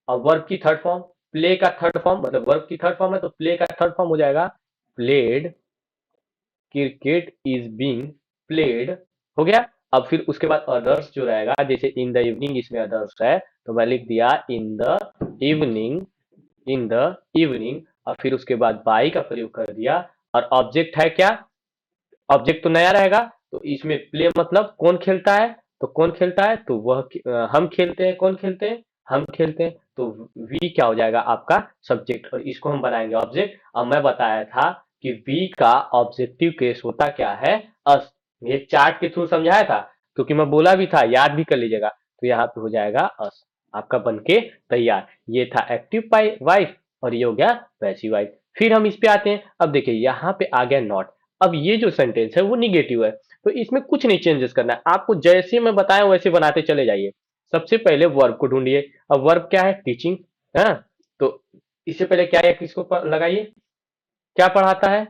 और वर्ब की थर्ड फॉर्म, प्ले का थर्ड फॉर्म, मतलब वर्ब की थर्ड फॉर्म है तो प्ले का थर्ड फॉर्म हो जाएगा played, cricket is being played, हो गया। अब फिर उसके बाद अदर्स जो रहेगा, जैसे इन द इवनिंग, इसमें अदर्स है, तो मैं लिख दिया इन the evening, in the evening. और फिर उसके बाद बाई का प्रयोग कर दिया। और ऑब्जेक्ट है क्या, ऑब्जेक्ट तो नया रहेगा, तो इसमें प्ले मतलब कौन खेलता है, तो कौन खेलता है, तो वह हम खेलते हैं, कौन खेलते हैं, हम खेलते हैं। तो वी क्या हो जाएगा आपका सब्जेक्ट, और इसको हम बनाएंगे ऑब्जेक्ट। अब मैं बताया था कि वी का ऑब्जेक्टिव केस होता क्या है, अस। ये चार्ट के थ्रू समझाया था, क्योंकि मैं बोला भी था, याद भी कर लीजिएगा। तो यहाँ पे हो जाएगा अस, आपका बनके तैयार। ये था एक्टिव वाइफ, और ये हो गया पैसिव वाइफ। फिर हम इस पे आते हैं। अब देखिए यहाँ पे आ गया नॉट। अब ये जो सेंटेंस है वो निगेटिव है, तो इसमें कुछ नहीं चेंजेस करना है आपको, जैसे मैं बताया वैसे बनाते चले जाइए। सबसे पहले वर्ब को ढूंढिए। अब वर्ब क्या है, टीचिंग है ना। तो इससे पहले क्या है, किसको लगाइए, क्या पढ़ाता है,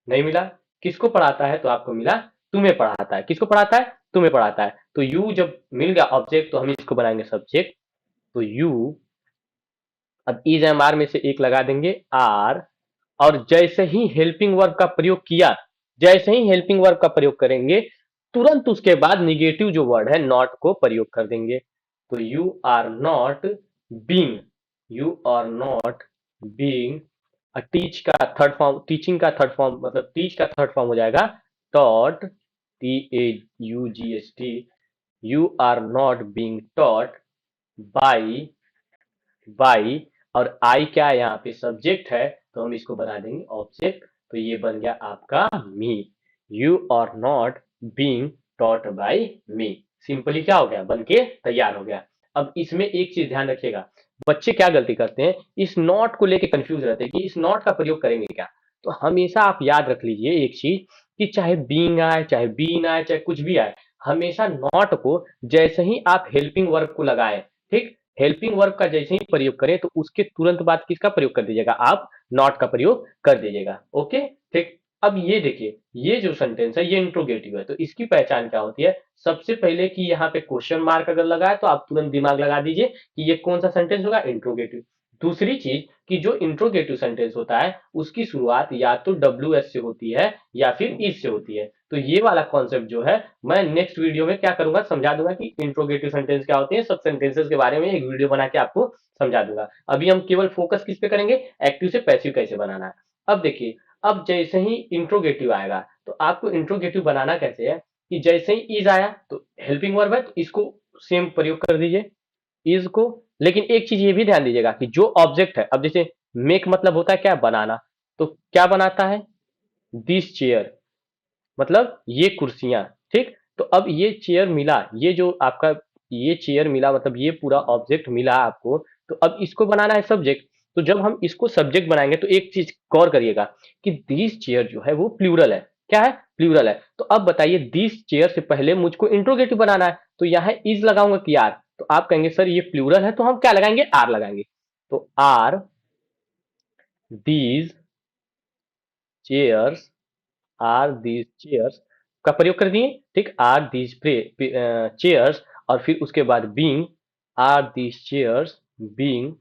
नहीं मिला। किसको पढ़ाता है, तो आपको मिला तुम्हें पढ़ाता है। किसको पढ़ाता है, तुम्हें पढ़ाता है। तो यू जब मिल गया ऑब्जेक्ट, तो हम इसको बनाएंगे सब्जेक्ट। तो यू, अब इज एम आर में से एक लगा देंगे आर। और जैसे ही हेल्पिंग वर्ब का प्रयोग किया, जैसे ही हेल्पिंग वर्ब का प्रयोग करेंगे, तुरंत उसके बाद निगेटिव जो वर्ड है नॉट को प्रयोग कर देंगे। तो you are not being, you are not being. Teach का थर्ड फॉर्म, टीचिंग का थर्ड फॉर्म, मतलब टीच का थर्ड फॉर्म हो जाएगा taught, TAUGHT। You are not being taught by, by. और आई क्या है, यहाँ पे सब्जेक्ट है, तो हम इसको बना देंगे ऑब्जेक्ट। तो ये बन गया आपका me, you are not being taught by me. Simply क्या हो गया, बन के तैयार हो गया। अब इसमें एक चीज ध्यान रखिएगा, बच्चे क्या गलती करते हैं, इस नॉट को लेके कंफ्यूज रहते हैं कि इस नॉट का प्रयोग करेंगे क्या। तो हमेशा आप याद रख लीजिए एक चीज, कि चाहे बीइंग आए, चाहे बीन आए, चाहे कुछ भी आए, हमेशा नॉट को जैसे ही आप हेल्पिंग वर्ब को लगाएं, ठीक, हेल्पिंग वर्ब का जैसे ही प्रयोग करें, तो उसके तुरंत बाद किसका प्रयोग कर दीजिएगा, आप नॉट का प्रयोग कर दीजिएगा। ओके, ठीक। अब ये देखिए, ये जो सेंटेंस है ये इंट्रोगेटिव है, तो इसकी पहचान क्या होती है, सबसे पहले कि यहाँ पे क्वेश्चन मार्क अगर लगा है, तो आप तुरंत दिमाग लगा दीजिए कि ये कौन सा सेंटेंस होगा, इंट्रोगेटिव। दूसरी चीज कि जो इंट्रोगेटिव सेंटेंस होता है उसकी शुरुआत या तो डब्ल्यू एस से होती है या फिर इज से होती है। तो ये वाला कॉन्सेप्ट जो है मैं नेक्स्ट वीडियो में क्या करूंगा, समझा दूंगा कि इंट्रोगेटिव सेंटेंस क्या होते हैं, सब सेंटेंसेस के बारे में एक वीडियो बना के आपको समझा दूंगा। अभी हम केवल फोकस किस पे करेंगे, एक्टिव से पैसिव कैसे बनाना है। अब देखिए, अब जैसे ही इंट्रोगेटिव आएगा तो आपको इंट्रोगेटिव बनाना कैसे है कि जैसे ही इज आया तो हेल्पिंग वर्ब है तो इसको सेम प्रयोग कर दीजिए, इज को। लेकिन एक चीज ये भी ध्यान दीजिएगा कि जो ऑब्जेक्ट है, अब जैसे मेक मतलब होता है क्या, बनाना, तो क्या बनाता है, दिस चेयर, मतलब ये कुर्सियां, ठीक। तो अब ये चेयर मिला, ये जो आपका ये चेयर मिला मतलब ये पूरा ऑब्जेक्ट मिला आपको, तो अब इसको बनाना है सब्जेक्ट। तो जब हम इसको सब्जेक्ट बनाएंगे तो एक चीज गौर करिएगा कि दिस चेयर जो है वो प्लूरल है, क्या है, प्लूरल है। तो अब बताइए दिस चेयर से पहले मुझको इंट्रोगेटिव बनाना है तो यहाँ इज लगाऊंगा कि आर, तो आप कहेंगे सर ये प्लूरल है तो हम क्या लगाएंगे, आर लगाएंगे। तो are these chairs, are these chairs का प्रयोग कर दिए, ठीक, आर दीज चेयर्स, और फिर उसके बाद being, are these chairs being.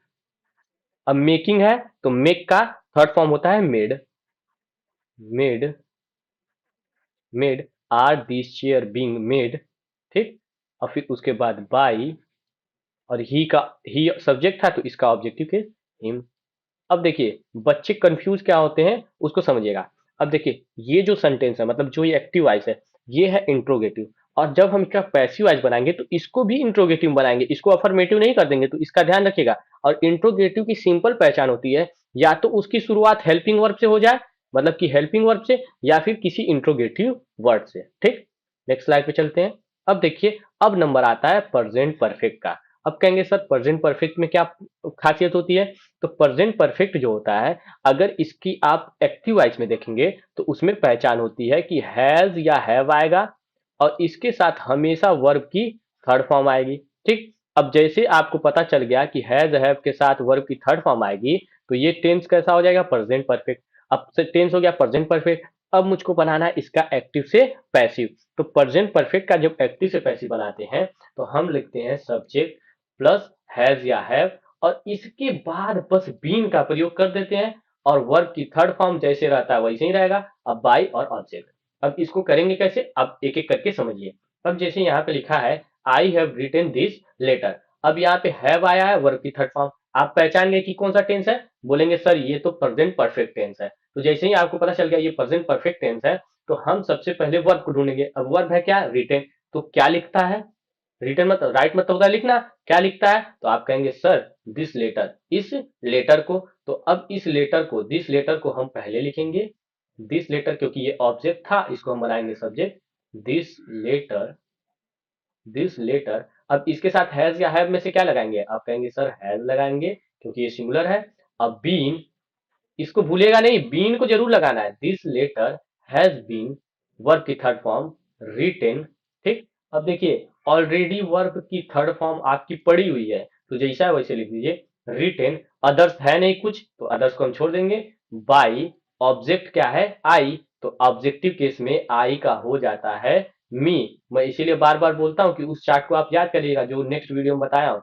अब मेकिंग है तो मेक का थर्ड फॉर्म होता है made, made, made, are these chair being made, ठीक। और फिर उसके बाद बाई, और ही का, ही सब्जेक्ट था तो इसका ऑब्जेक्टिव के हिम। अब देखिए बच्चे कंफ्यूज क्या होते हैं उसको समझिएगा। अब देखिए ये जो सेंटेंस है मतलब जो ये एक्टिव वॉइस है ये है इंट्रोगेटिव, और जब हम इसका पैसिव वॉइस बनाएंगे तो इसको भी इंट्रोगेटिव बनाएंगे, इसको अफर्मेटिव नहीं कर देंगे, तो इसका ध्यान रखिएगा। और इंट्रोगेटिव की सिंपल पहचान होती है या तो उसकी शुरुआत हेल्पिंग वर्ब से हो जाए, मतलब कि हेल्पिंग वर्ब से, या फिर किसी इंट्रोगेटिव वर्ड से, ठीक। नेक्स्ट स्लाइड पे चलते हैं। अब देखिए, अब नंबर आता है प्रेजेंट परफेक्ट का। अब कहेंगे सर प्रेजेंट परफेक्ट में क्या खासियत होती है, तो प्रेजेंट परफेक्ट जो होता है अगर इसकी आप एक्टिव वॉइस में देखेंगे तो उसमें पहचान होती है कि हैज या हैव आएगा और इसके साथ हमेशा वर्ब की थर्ड फॉर्म आएगी, ठीक। अब जैसे आपको पता चल गया कि हैज हैव के साथ वर्ब की थर्ड फॉर्म आएगी तो ये टेंस कैसा हो जाएगा, प्रेजेंट परफेक्ट। अब से टेंस हो गया प्रेजेंट परफेक्ट। अब मुझको बनाना है इसका एक्टिव से पैसिव। तो प्रेजेंट परफेक्ट का जब एक्टिव से पैसिव बनाते हैं तो हम लिखते हैं सब्जेक्ट प्लस हैज या हैव, और इसके बाद बस बीन का प्रयोग कर देते हैं, और वर्ब की थर्ड फॉर्म जैसे रहता है वैसे ही रहेगा। अब बाई और ऑब्जेक्ट, अब इसको करेंगे कैसे, अब एक एक करके समझिए। अब जैसे यहाँ पे लिखा है I have written this letter, अब यहाँ पे हैव आया है वर्ब की थर्ड फॉर्म, आप पहचान गए कि कौन सा टेंस है, बोलेंगे सर ये तो प्रेजेंट परफेक्ट टेंस है। तो जैसे ही आपको पता चल गया ये प्रेजेंट परफेक्ट टेंस है तो हम सबसे पहले वर्ब को ढूंढेंगे। अब वर्ब है क्या, रिटन, तो क्या लिखता है, रिटर्न मतलब राइट मतलब होता है लिखना, क्या लिखता है, तो आप कहेंगे सर दिस लेटर, इस लेटर को। तो अब इस लेटर को, दिस लेटर को हम पहले लिखेंगे, दिस लेटर क्योंकि ये ऑब्जेक्ट था इसको हम बनाएंगे subject, this letter, this letter. अब इसके साथ हैज या हैव में से क्या लगाएंगे, आप कहेंगे सर हैज लगाएंगे क्योंकि ये सिंगुलर है। अब बीन, इसको भूलेगा नहीं, बीन को जरूर लगाना है, this letter has been, verb की थर्ड फॉर्म रिटेन, ठीक। अब देखिए ऑलरेडी वर्ब की थर्ड फॉर्म आपकी पड़ी हुई है तो जैसा है वैसे लिख दीजिए, रिटेन। अदर्स है नहीं कुछ तो अदर्स को हम छोड़ देंगे। बाई, ऑब्जेक्ट क्या है, आई, तो ऑब्जेक्टिव केस में आई का हो जाता है मी। मैं इसीलिए बार बार बोलता हूं कि उस चार्ट को आप याद करिएगा जो नेक्स्ट वीडियो में बताया हूं,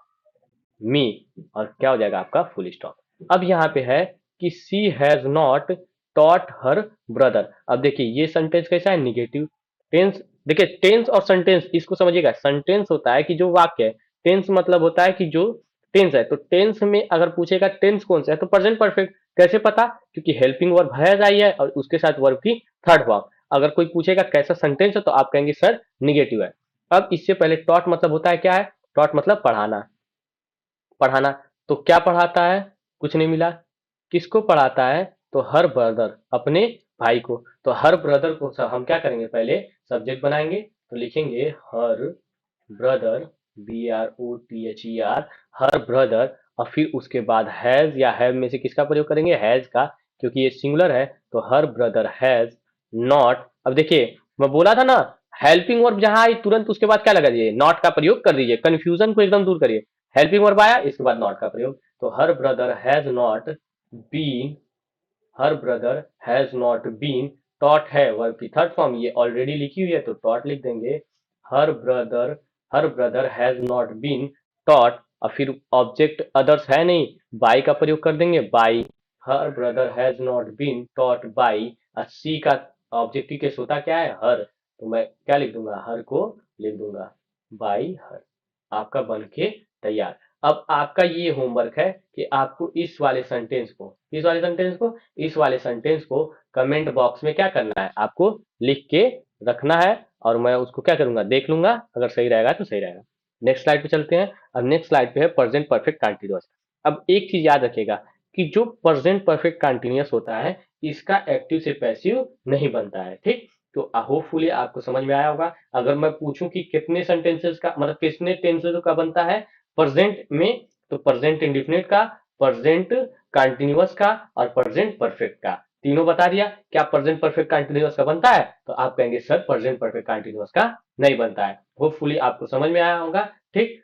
मी, और क्या हो जाएगा आपका फुल स्टॉप। अब यहाँ पे है कि she has not taught her brother. अब देखिए ये सेंटेंस कैसा है, निगेटिव टेंस। देखिए टेंस और सेंटेंस इसको समझिएगा, सेंटेंस होता है कि जो वाक्य है, टेंस मतलब होता है कि जो टेंस है, तो टेंस में अगर पूछेगा टेंस कौन सा है तो प्रेजेंट परफेक्ट। कैसे पता, क्योंकि हेल्पिंग वर्ब हैज आई है और उसके साथ वर्ब की थर्ड फॉर्म। अगर कोई पूछेगा कैसा सेंटेंस है तो आप कहेंगे सर निगेटिव है। अब इससे पहले टॉट मतलब होता है क्या है, टॉट मतलब पढ़ाना, पढ़ाना। तो क्या पढ़ाता है, कुछ नहीं मिला, किसको पढ़ाता है, तो हर ब्रदर, अपने भाई को। तो हर ब्रदर को हम क्या करेंगे, पहले सब्जेक्ट बनाएंगे तो लिखेंगे her brother, BROTHER, her brother. और फिर उसके बाद हैज या हैव में से किसका प्रयोग करेंगे, हैज का, क्योंकि ये सिंगुलर है तो हर ब्रदर हैज नॉट। अब देखिए मैं बोला था ना, हेल्पिंग वर्ब जहां आई तुरंत उसके बाद क्या लगा दीजिए, नॉट का प्रयोग कर दीजिए, कंफ्यूजन को एकदम दूर करिए। हेल्पिंग वर्ब आया इसके बाद नॉट का प्रयोग, तो her brother has not been, her brother has not been taught, है वर्ब की थर्ड फॉर्म ये ऑलरेडी लिखी हुई है तो टॉट लिख देंगे। Her brother, her brother has not been taught, और फिर ऑब्जेक्ट अदर्स है नहीं, बाई का प्रयोग कर देंगे, by her brother has not been taught by. She का ऑब्जेक्टिव केस होता क्या है, हर, तो मैं क्या लिख दूंगा, हर को लिख दूंगा बाई हर। आपका बन के तैयार। अब आपका ये होमवर्क है कि आपको इस वाले सेंटेंस को, इस वाले सेंटेंस को, इस वाले सेंटेंस को कमेंट बॉक्स में क्या करना है, आपको लिख के रखना है, और मैं उसको क्या करूंगा, देख लूंगा, अगर सही रहेगा तो सही रहेगा। नेक्स्ट स्लाइड पे चलते हैं। अब नेक्स्ट स्लाइड पे है प्रेजेंट परफेक्ट कंटीन्यूअस। अब एक चीज याद रखिएगा कि जो प्रेजेंट परफेक्ट कंटीन्यूअस होता है, इसका एक्टिव से पैसिव नहीं बनता है, ठीक। तो होपफुली आपको समझ में आया होगा। अगर मैं पूछूं कि कितने सेंटेंसेस का मतलब कितने टेंसेस का बनता है प्रेजेंट में, तो प्रेजेंट इंडेफिनिट का, प्रेजेंट कंटीन्यूअस का और प्रेजेंट परफेक्ट का, तीनों बता दिया। क्या प्रेजेंट परफेक्ट कंटीन्यूअस का बनता है, तो आप कहेंगे सर प्रेजेंट परफेक्ट कंटीन्यूअस का नहीं बनता है। होपफुली आपको समझ में आया होगा, ठीक।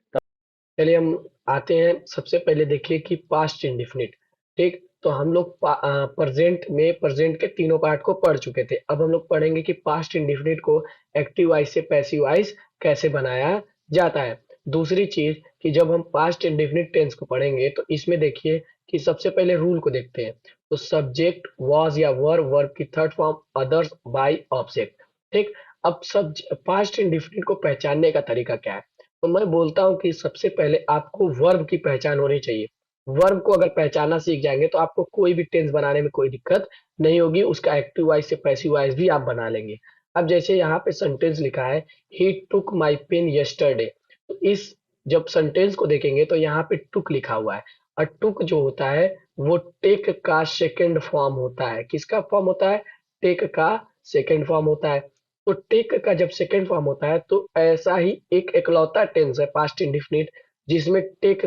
चलिए हम आते हैं। सबसे पहले देखिए कि पास्ट इंडिफिनिट, ठीक। तो हम लोग प्रेजेंट में प्रेजेंट के तीनों पार्ट को पढ़ चुके थे। अब हम लोग पढ़ेंगे कि पास्ट इंडिफिनिट को एक्टिव वॉइस से पैसिव वॉइस कैसे बनाया जाता है। दूसरी चीज कि जब हम पास्ट इंडिफिनिट टेंस को पढ़ेंगे तो इसमें देखिए कि सबसे पहले रूल को देखते हैं। तो सब्जेक्ट वाज या वर, वर्ब की third form others, by, object, ठीक। अब सब पास्ट इंडिफिनिट को पहचानने का तरीका क्या है। तो मैं बोलता हूँ कि सबसे पहले आपको वर्ब की पहचान होनी चाहिए। वर्ब को अगर पहचानना सीख जाएंगे तो आपको कोई भी टेंस बनाने में कोई दिक्कत नहीं होगी, उसका एक्टिव वॉइस से पैसिव वॉइस भी आप बना लेंगे। अब जैसे यहाँ पे सेंटेंस लिखा है ही टुक माई पेन यस्टरडे, तो इस जब सेंटेंस को देखेंगे तो यहाँ पे टुक लिखा हुआ है, और टुक जो होता है वो टेक का सेकेंड फॉर्म होता है। किसका फॉर्म होता है, टेक का सेकेंड फॉर्म होता है। तो टेक का जब सेकेंड फॉर्म होता है तो ऐसा ही एक इकलौता टेंस है पास्ट इंडिफिनिट जिसमें टेक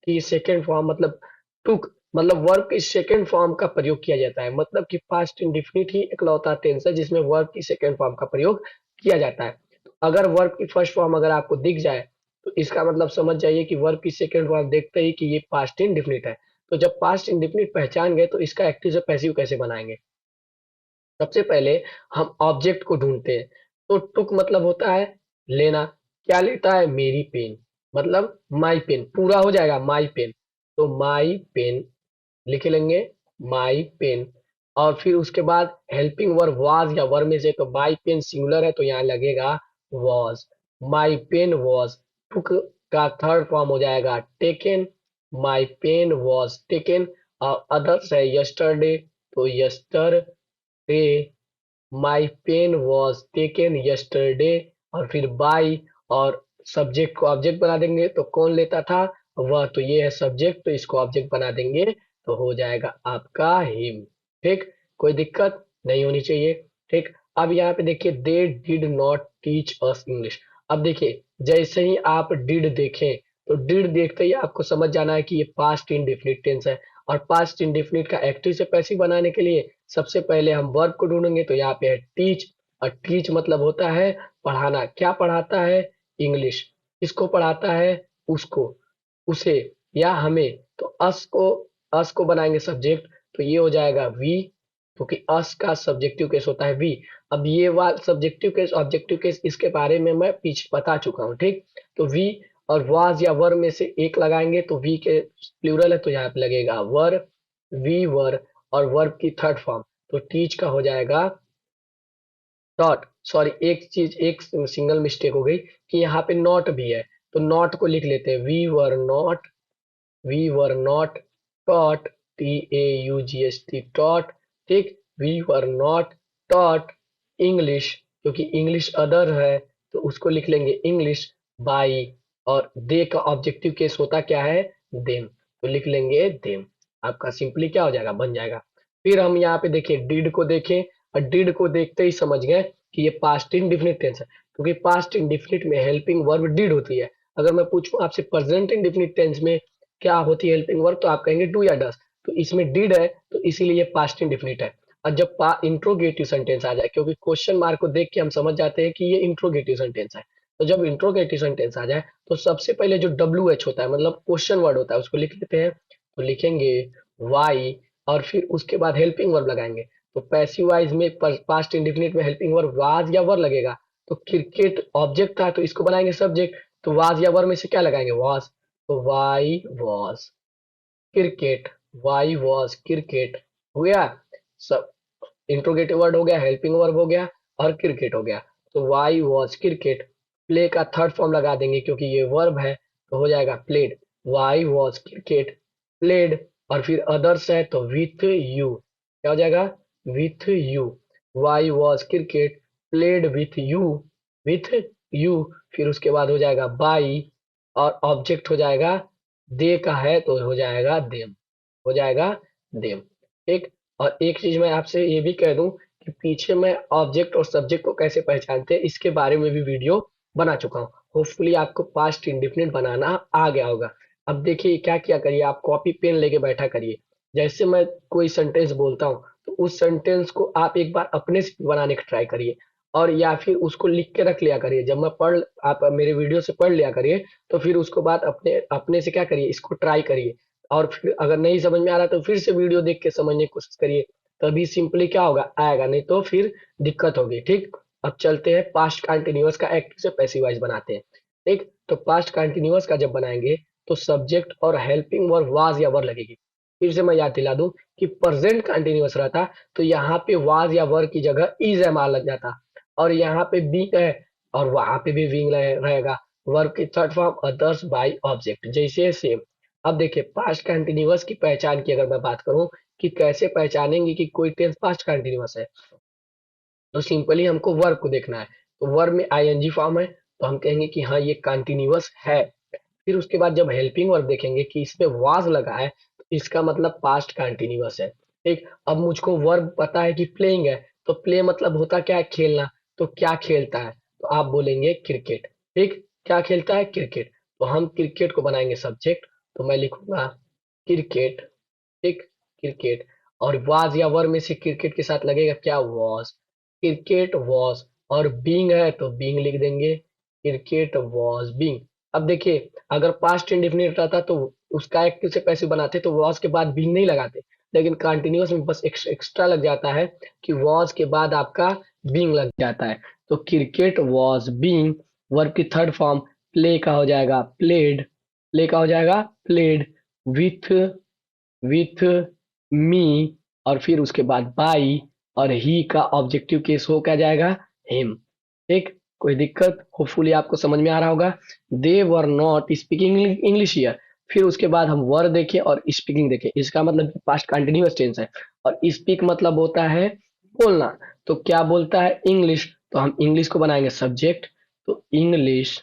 की सेकेंड फॉर्म मतलब टुक मतलब वर्ब की सेकेंड फॉर्म का प्रयोग किया जाता है। मतलब कि पास्ट इंडिफिनिट ही इकलौता टेंस है जिसमें वर्ब की सेकेंड फॉर्म का प्रयोग किया जाता है। तो अगर वर्ब की फर्स्ट फॉर्म अगर आपको दिख जाए तो इसका मतलब समझ जाइए कि वर्ब की सेकेंड फॉर्म देखते ही कि ये पास्ट इंडिफिनिट है। तो जब पास्ट इंडिफिनिट पहचान गए तो इसका एक्टिव से पैसिव कैसे बनाएंगे। सबसे पहले हम ऑब्जेक्ट को ढूंढते हैं। तो टुक मतलब होता है लेना, क्या लेता है, मेरी पेन, मतलब माई पेन, पूरा हो जाएगा माई पेन। तो माई पेन लिख लेंगे, माई पेन। और फिर उसके बाद हेल्पिंग वर्ब वाज या वर्ब में से, तो माई पेन सिंगुलर है तो यहाँ लगेगा was, my pen was. Took का थर्ड फॉर्म हो जाएगा taken, my pen was taken. और अदर्स है यस्टरडे, तो yesterday, my pen was taken yesterday. और फिर बाई, और सब्जेक्ट को ऑब्जेक्ट बना देंगे तो कौन लेता था, वह, तो ये है सब्जेक्ट, तो इसको ऑब्जेक्ट बना देंगे तो हो जाएगा आपका हिम, ठीक। कोई दिक्कत नहीं होनी चाहिए, ठीक। अब यहाँ पे देखिए they did not teach us English. अब देखिए जैसे ही आप डिड देखें तो डिड देखते ही आपको समझ जाना है कि ये पास्ट इंडेफिनिट टेंस है। और पास्ट इंडेफिनिट का एक्टिव से पैसिव बनाने के लिए सबसे पहले हम वर्ब को ढूंढेंगे। तो यहाँ पे है टीच, और टीच मतलब होता है पढ़ाना। क्या पढ़ाता है, इंग्लिश। किसको पढ़ाता है, उसको, उसे या हमें। तो अस को बनाएंगे सब्जेक्ट, तो ये हो जाएगा वी, क्योंकि अस का सब्जेक्टिव केस होता है वी। अब ये वाला सब्जेक्टिव केस ऑब्जेक्टिव केस इसके बारे में मैं पीछे बता चुका हूँ, ठीक। तो वी और वाज या वर में से एक लगाएंगे, तो वी के प्लूरल है तो यहाँ पे लगेगा वर, वी वर। और वर्ब की थर्ड फॉर्म, तो टीच का हो जाएगा डॉट। सॉरी, एक चीज, एक सिंगल मिस्टेक हो गई कि यहाँ पे नॉट भी है, तो नॉट को लिख लेते हैं we were not, we were not taught, TAUGHT taught, ठीक। We were not taught English, क्योंकि इंग्लिश अदर है तो उसको लिख लेंगे इंग्लिश बाई। और दे का ऑब्जेक्टिव केस होता क्या है, देम, तो लिख लेंगे देम। आपका सिंपली क्या हो जाएगा, बन जाएगा। फिर हम यहाँ पे देखिए डिड को देखें, और डिड को देखते ही समझ गए कि ये पास्ट इंडिफिनिट टेंस है, क्योंकि पास्ट इंडिफिनिट में हेल्पिंग वर्ब डिड होती है। अगर मैं पूछूं आपसे प्रेजेंट इंडिफिनिट टेंस में क्या होती है हेल्पिंग वर्ब, तो आप कहेंगे डू या डस। तो इसमें डिड है तो इसीलिए पास्ट इंडिफिनिट है। और जब इंट्रोगेटिव सेंटेंस आ जाए, क्योंकि क्वेश्चन मार्क को देख के हम समझ जाते हैं कि ये इंट्रोगेटिव सेंटेंस है। तो जब इंट्रोगेटिव सेंटेंस आ जाए तो सबसे पहले जो WH होता है मतलब क्वेश्चन वर्ड होता है उसको लिख लेते हैं। तो लिखेंगे वाई, और फिर उसके बाद हेल्पिंग वर्ब लगाएंगे। तो पैसिव वाइज में पास्ट इंडिफिनिट में हेल्पिंग वर्ब वाज या वर लगेगा। तो क्रिकेट ऑब्जेक्ट था तो इसको बनाएंगे सब्जेक्ट, तो वाज या वर में से क्या लगाएंगे, वाज। तो why was cricket, why was cricket हो गया। सब इंट्रोगेटिव वर्ड हो गया, हेल्पिंग वर्ब हो गया और क्रिकेट हो गया। तो वाई वॉज क्रिकेट, प्ले का थर्ड फॉर्म लगा देंगे क्योंकि ये वर्ब है, तो हो जाएगा played. Why was cricket played, और फिर अदर्स है तो विथ यू, क्या हो जाएगा, with you. Why was cricket played with you, फिर उसके बाद हो जाएगा बाई, और ऑब्जेक्ट हो जाएगा, दे का है तो हो जाएगा देम, हो जाएगा देम। ठीक। और एक चीज मैं आपसे ये भी कह दूं कि पीछे मैं ऑब्जेक्ट और सब्जेक्ट को कैसे पहचानते हैं इसके बारे में भी वीडियो बना चुका हूँ। होपफुली आपको पास्ट इंडिफिनिट बनाना आ गया होगा। अब देखिए क्या क्या करिए, आप कॉपी पेन लेके बैठा करिए। जैसे मैं कोई सेंटेंस बोलता हूँ तो उस सेंटेंस को आप एक बार अपने से बनाने की ट्राई करिए, और या फिर उसको लिख के रख लिया करिए। जब मैं पढ़ आप मेरे वीडियो से पढ़ लिया करिए, तो फिर उसको बाद अपने अपने से क्या करिए, इसको ट्राई करिए। और फिर अगर नहीं समझ में आ रहा तो फिर से वीडियो देख के समझने की कोशिश करिए, तभी सिंपली क्या होगा, आएगा, नहीं तो फिर दिक्कत होगी। ठीक। अब चलते हैं पास्ट कंटिन्यूअस का एक्टिव से पैसिव वाइज बनाते हैं। ठीक। तो पास्ट कंटिन्यूअस का जब बनाएंगे तो सब्जेक्ट और हेल्पिंग वर्ब वाज या वर लगेगी। फिर से मैं याद दिला दूं कि प्रेजेंट कंटिन्यूअस रहता तो यहाँ पे वाज या वर की जगह इज एम आर लग जाता, और यहाँ पे बी है और वहां पे भी विंग रहेगा। वर्ब की third form others by object जैसे सेम। अब देखिए पास्ट कंटिन्यूअस की पहचान की अगर मैं बात करूं कि कैसे पहचानेंगे कि कोई टेंस पास्ट कंटिन्यूअस है, तो सिंपली हमको वर्ब को देखना है। तो वर्ब में आईएनजी फॉर्म है तो हम कहेंगे कि हाँ ये कंटिन्यूअस है। फिर उसके बाद जब हेल्पिंग वर्ब देखेंगे कि इसमें वाज लगा है तो इसका मतलब पास्ट कंटिन्यूअस है। ठीक। अब मुझको वर्ब पता है कि प्लेइंग है, तो प्ले मतलब होता क्या है, खेलना। तो क्या खेलता है, तो आप बोलेंगे क्रिकेट। ठीक। क्या खेलता है, क्रिकेट। तो हम क्रिकेट को बनाएंगे सब्जेक्ट, तो मैं लिखूंगा क्रिकेट। ठीक। क्रिकेट। और वाज या वर में से क्रिकेट के साथ लगेगा क्या, वॉज। क्रिकेट वॉज, और बीइंग है तो बीइंग लिख देंगे, क्रिकेट वॉज बीइंग। अब देखिए अगर पास्ट इंडेफिनिट रहता तो उसका एक्टिव से पैसिव बनाते तो वॉज के बाद बीइंग नहीं लगाते, लेकिन कंटिन्यूअस में बस एक्स्ट्रा लग जाता है कि वॉज के बाद आपका बीइंग लग जाता है। तो क्रिकेट वॉज बीइंग, वर्ब की थर्ड फॉर्म प्ले का हो जाएगा प्लेड, प्ले का हो जाएगा प्लेड विथ विथ मी, और फिर उसके बाद बाई, और ही का ऑब्जेक्टिव केस हो क्या जाएगा, हिम। ठीक। कोई दिक्कत, होपफुली आपको समझ में आ रहा होगा। They were not speaking English year, फिर उसके बाद हम वर देखें और स्पीकिंग देखें, इसका मतलब पास्ट कंटिन्यूअस टेंस है। और स्पीक मतलब होता है बोलना, तो क्या बोलता है, इंग्लिश। तो हम इंग्लिश को बनाएंगे सब्जेक्ट, तो इंग्लिश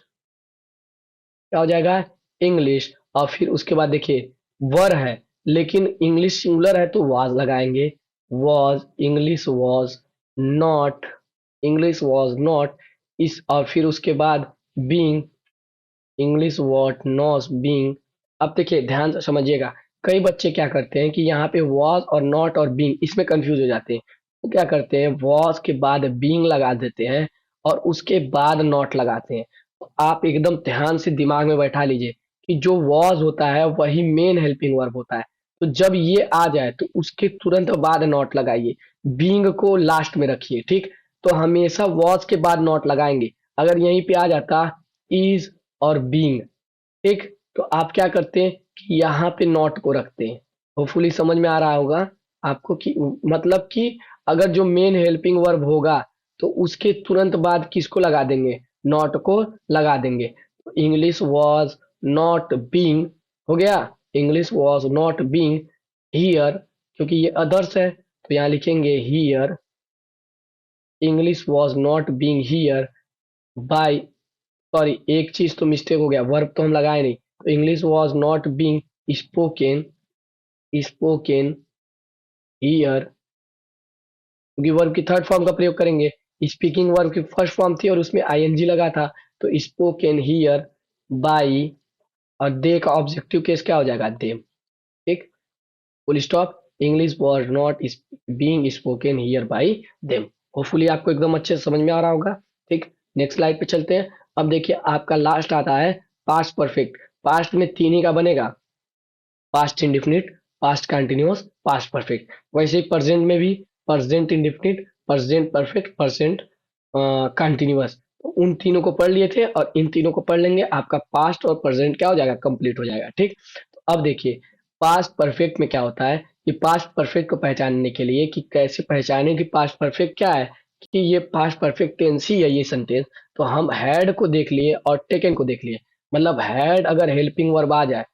क्या हो जाएगा, इंग्लिश। और फिर उसके बाद देखिए वर है लेकिन इंग्लिश सिंगुलर है तो वाज लगाएंगे, was, English was not, English was not इस, और फिर उसके बाद being, English what not being. अब देखिए ध्यान से समझिएगा, कई बच्चे क्या करते हैं कि यहाँ पे वॉज और नॉट और बीइंग इसमें कंफ्यूज हो जाते हैं। तो क्या करते हैं, वॉज के बाद बीइंग लगा देते हैं और उसके बाद नॉट लगाते हैं। तो आप एकदम ध्यान से दिमाग में बैठा लीजिए कि जो वॉज होता है वही मेन हेल्पिंग वर्ब होता है। तो जब ये आ जाए तो उसके तुरंत बाद नॉट लगाइए, बीइंग को लास्ट में रखिए। ठीक। तो हमेशा वॉज के बाद नॉट लगाएंगे। अगर यहीं पे आ जाता इज और बीइंग, ठीक, तो आप क्या करते हैं कि यहाँ पे नॉट को रखते हैं। होपफुली समझ में आ रहा होगा आपको कि मतलब कि अगर जो मेन हेल्पिंग वर्ब होगा तो उसके तुरंत बाद किसको लगा देंगे, नॉट को लगा देंगे। इंग्लिश वॉज नॉट बीइंग हो गया, English was not being here, क्योंकि ये अदर्स है तो यहाँ लिखेंगे here, English was not being here bye, sorry एक चीज तो मिस्टेक हो गया, वर्ब तो हम लगाए नहीं। तो English was not being spoken, spoken here, क्योंकि वर्ब की थर्ड फॉर्म का प्रयोग करेंगे। स्पीकिंग वर्ब की फर्स्ट फॉर्म थी और उसमें आईएनजी लगा था, तो स्पोकन हियर बाई, और दे का ऑब्जेक्टिव केस क्या हो जाएगा, देम। ठीक। Full stop, English was not being spoken here by them. Hopefully आपको एकदम अच्छे से समझ में आ रहा होगा। ठीक। नेक्स्ट स्लाइड पे चलते हैं। अब देखिए आपका लास्ट आता है पास्ट परफेक्ट। पास्ट में तीन ही का बनेगा, past indefinite, past continuous, past perfect. वैसे ही प्रेजेंट में भी present indefinite, present perfect, present continuous. तो उन तीनों को पढ़ लिए थे और इन तीनों को पढ़ लेंगे, आपका पास्ट और प्रेजेंट क्या हो जाएगा, कंप्लीट हो जाएगा। ठीक, तो अब देखिए पास्ट परफेक्ट में क्या होता है कि पास्ट परफेक्ट को पहचानने के लिए कि कैसे पहचाने कि पास्ट परफेक्ट क्या है, कि ये पास्ट परफेक्ट टेंस ही है ये सेंटेंस, तो हम हैड को देख लिए और टेकन को देख लिए। मतलब हैड अगर हेल्पिंग वर्ब आ जाए,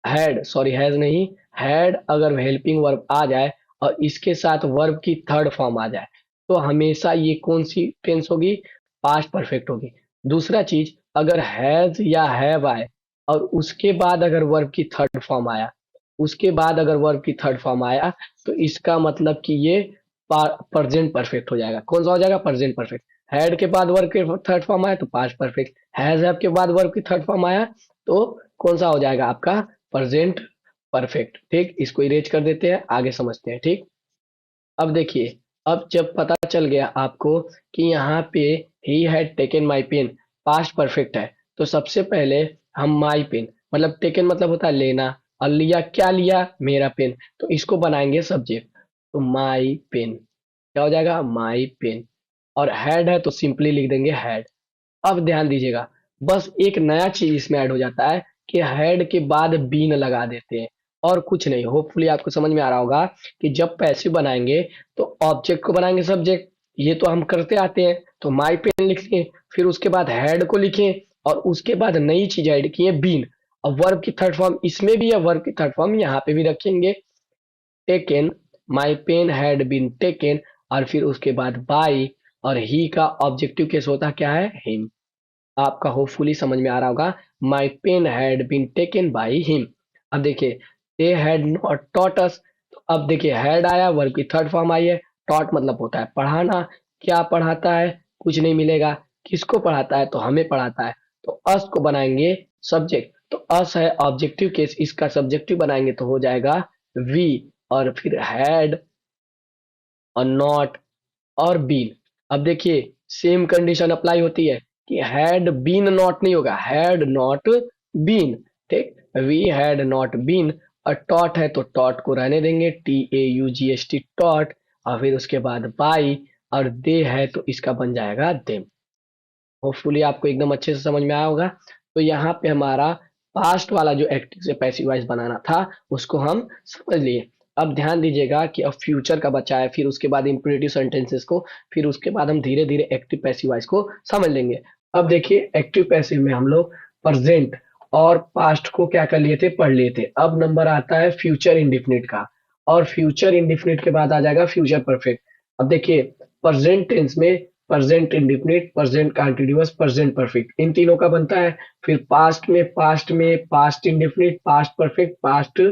हैड सॉरी हैज नहीं, हैड अगर हेल्पिंग वर्ब आ जाए और इसके साथ वर्ब की थर्ड फॉर्म आ जाए, तो हमेशा ये कौन सी टेंस होगी, पास्ट परफेक्ट होगी। दूसरा चीज, अगर हैज या हैव आए और उसके बाद अगर वर्ब की थर्ड फॉर्म आया, उसके बाद अगर वर्ब की थर्ड फॉर्म आया, तो इसका मतलब कि ये प्रेजेंट परफेक्ट हो जाएगा। कौन सा हो जाएगा, प्रेजेंट परफेक्ट। हैड के बाद वर्ब के थर्ड फॉर्म आया तो पास्ट परफेक्ट, हैज हैव के बाद वर्ब की थर्ड फॉर्म आया तो कौन सा हो जाएगा आपका, प्रेजेंट परफेक्ट। ठीक, इसको इरेज कर देते हैं, आगे समझते हैं। ठीक, अब देखिए, अब जब पता चल गया आपको कि यहाँ पे ही had taken my pen past perfect है, तो सबसे पहले हम माई पेन, मतलब टेकन मतलब होता है लेना, और लिया क्या लिया, मेरा पेन, तो इसको बनाएंगे सब्जेक्ट, तो माई पेन क्या हो जाएगा, माई पेन। और हैड है तो सिंपली लिख देंगे हैड। अब ध्यान दीजिएगा, बस एक नया चीज इसमें ऐड हो जाता है कि हेड के बाद बीन लगा देते हैं, और कुछ नहीं। होपफुली आपको समझ में आ रहा होगा कि जब पैसिव बनाएंगे तो ऑब्जेक्ट को बनाएंगे सब्जेक्ट, ये तो हम करते आते हैं, तो माई पेन लिख लें, फिर उसके बाद हेड को लिखें, और उसके बाद नई चीज ऐड की है बीन, और वर्ब की थर्ड फॉर्म इसमें भी है, वर्ब की थर्ड फॉर्म यहाँ पे भी रखेंगे, taken, my pen had been taken, और फिर उसके बाद बाई, और ही का ऑब्जेक्टिव केस होता क्या है, हिम। आपका होपफुली समझ में आ रहा होगा, my pen had been taken by him. अब देखिए, they had not taught us, तो अब देखिए हैड आया, वर्ब की थर्ड फॉर्म आई है, टॉट मतलब होता है पढ़ाना, क्या पढ़ाता है, कुछ नहीं मिलेगा, किसको पढ़ाता है, तो हमें पढ़ाता है, तो अस को बनाएंगे सब्जेक्ट, तो अस है ऑब्जेक्टिव केस, इसका सब्जेक्टिव बनाएंगे तो हो जाएगा वी, और फिर हैड और नॉट और बीन। अब देखिए सेम कंडीशन अप्लाई होती है कि हैड बीन नॉट नहीं होगा, हैड नॉट बीन। ठीक, वी हैड नॉट बीन, और टॉट है तो टॉट को रहने देंगे, TAUGHT टॉट, और फिर उसके बाद बाई, और दे है तो इसका बन जाएगा देम। होपफुली आपको एकदम अच्छे से समझ में आया होगा। तो यहाँ पे हमारा पास्ट वाला जो एक्टिव से पैसिव वॉइस बनाना था उसको हम समझ लिए। अब ध्यान दीजिएगा कि अब फ्यूचर का बचा है, फिर उसके बाद इंपेरेटिव सेंटेंसेस को, फिर उसके बाद हम धीरे धीरे एक्टिव पैसिव वॉइस को समझ लेंगे। अब देखिए एक्टिव पैसिव में हम लोग प्रेजेंट और पास्ट को क्या कर लिए थे, पढ़ लिए थे। अब नंबर आता है फ्यूचर इंडिफिनिट का, और फ्यूचर इंडिफिनिट के बाद आ जाएगा फ्यूचर परफेक्ट। अब देखिए प्रेजेंट टेंस में present indefinite, present continuous, present perfect, इन तीनों का बनता है। फिर पास्ट में past indefinite, past perfect, past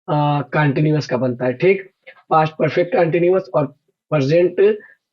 continuous का बनता है। ठीक, पास्ट परफेक्ट कंटीन्यूअस और प्रेजेंट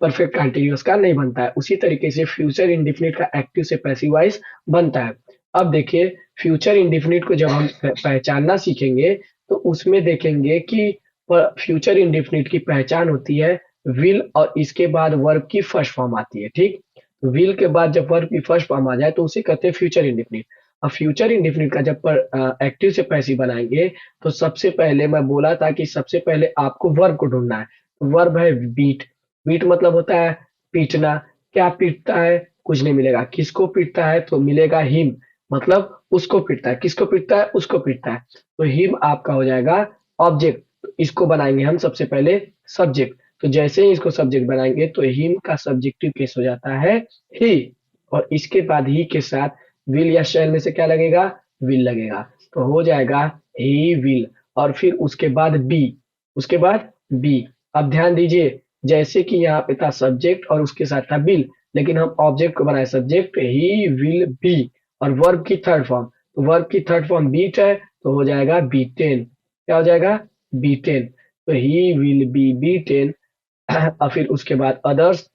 परफेक्ट कंटीन्यूअस का नहीं बनता है। उसी तरीके से फ्यूचर इंडिफिनिट का एक्टिव से पैसिव वॉइस बनता है। अब देखिए फ्यूचर इंडिफिनिट को जब हम पहचानना सीखेंगे तो उसमें देखेंगे कि फ्यूचर इंडिफिनिट की पहचान होती है विल, और इसके बाद वर्ब की फर्स्ट फॉर्म आती है। ठीक, विल के बाद जब वर्ब की फर्स्ट फॉर्म आ जाए तो उसे कहते हैं फ्यूचर इंडिफिनिट। अब फ्यूचर इंडिफिनिट का जब पर एक्टिव से पैसिव बनाएंगे तो सबसे पहले मैं बोला था कि सबसे पहले आपको वर्ब को ढूंढना है। वर्ब है बीट, बीट मतलब होता है पीटना, क्या पीटता है, कुछ नहीं मिलेगा, किसको पीटता है तो मिलेगा हिम, मतलब उसको पीटता है, किसको पीटता है, उसको पीटता है, तो हिम आपका हो जाएगा ऑब्जेक्ट। तो इसको बनाएंगे हम सबसे पहले सब्जेक्ट, तो जैसे ही इसको सब्जेक्ट बनाएंगे तो हिम का सब्जेक्टिव केस हो जाता है ही, और इसके बाद ही के साथ विल या शैल में से क्या लगेगा, विल लगेगा, तो हो जाएगा ही विल, और फिर उसके बाद बी, उसके बाद बी। अब ध्यान दीजिए, जैसे कि यहाँ पे था सब्जेक्ट और उसके साथ था विल, लेकिन हम ऑब्जेक्ट को बनाए सब्जेक्ट, ही विल बी, और वर्ब की थर्ड फॉर्म, तो वर्ब की थर्ड फॉर्म बीट है तो हो जाएगा बीटेन, क्या हो जाएगा, बीटेन, तो ही विल बी बीटेन। और फिर उसके बाद others,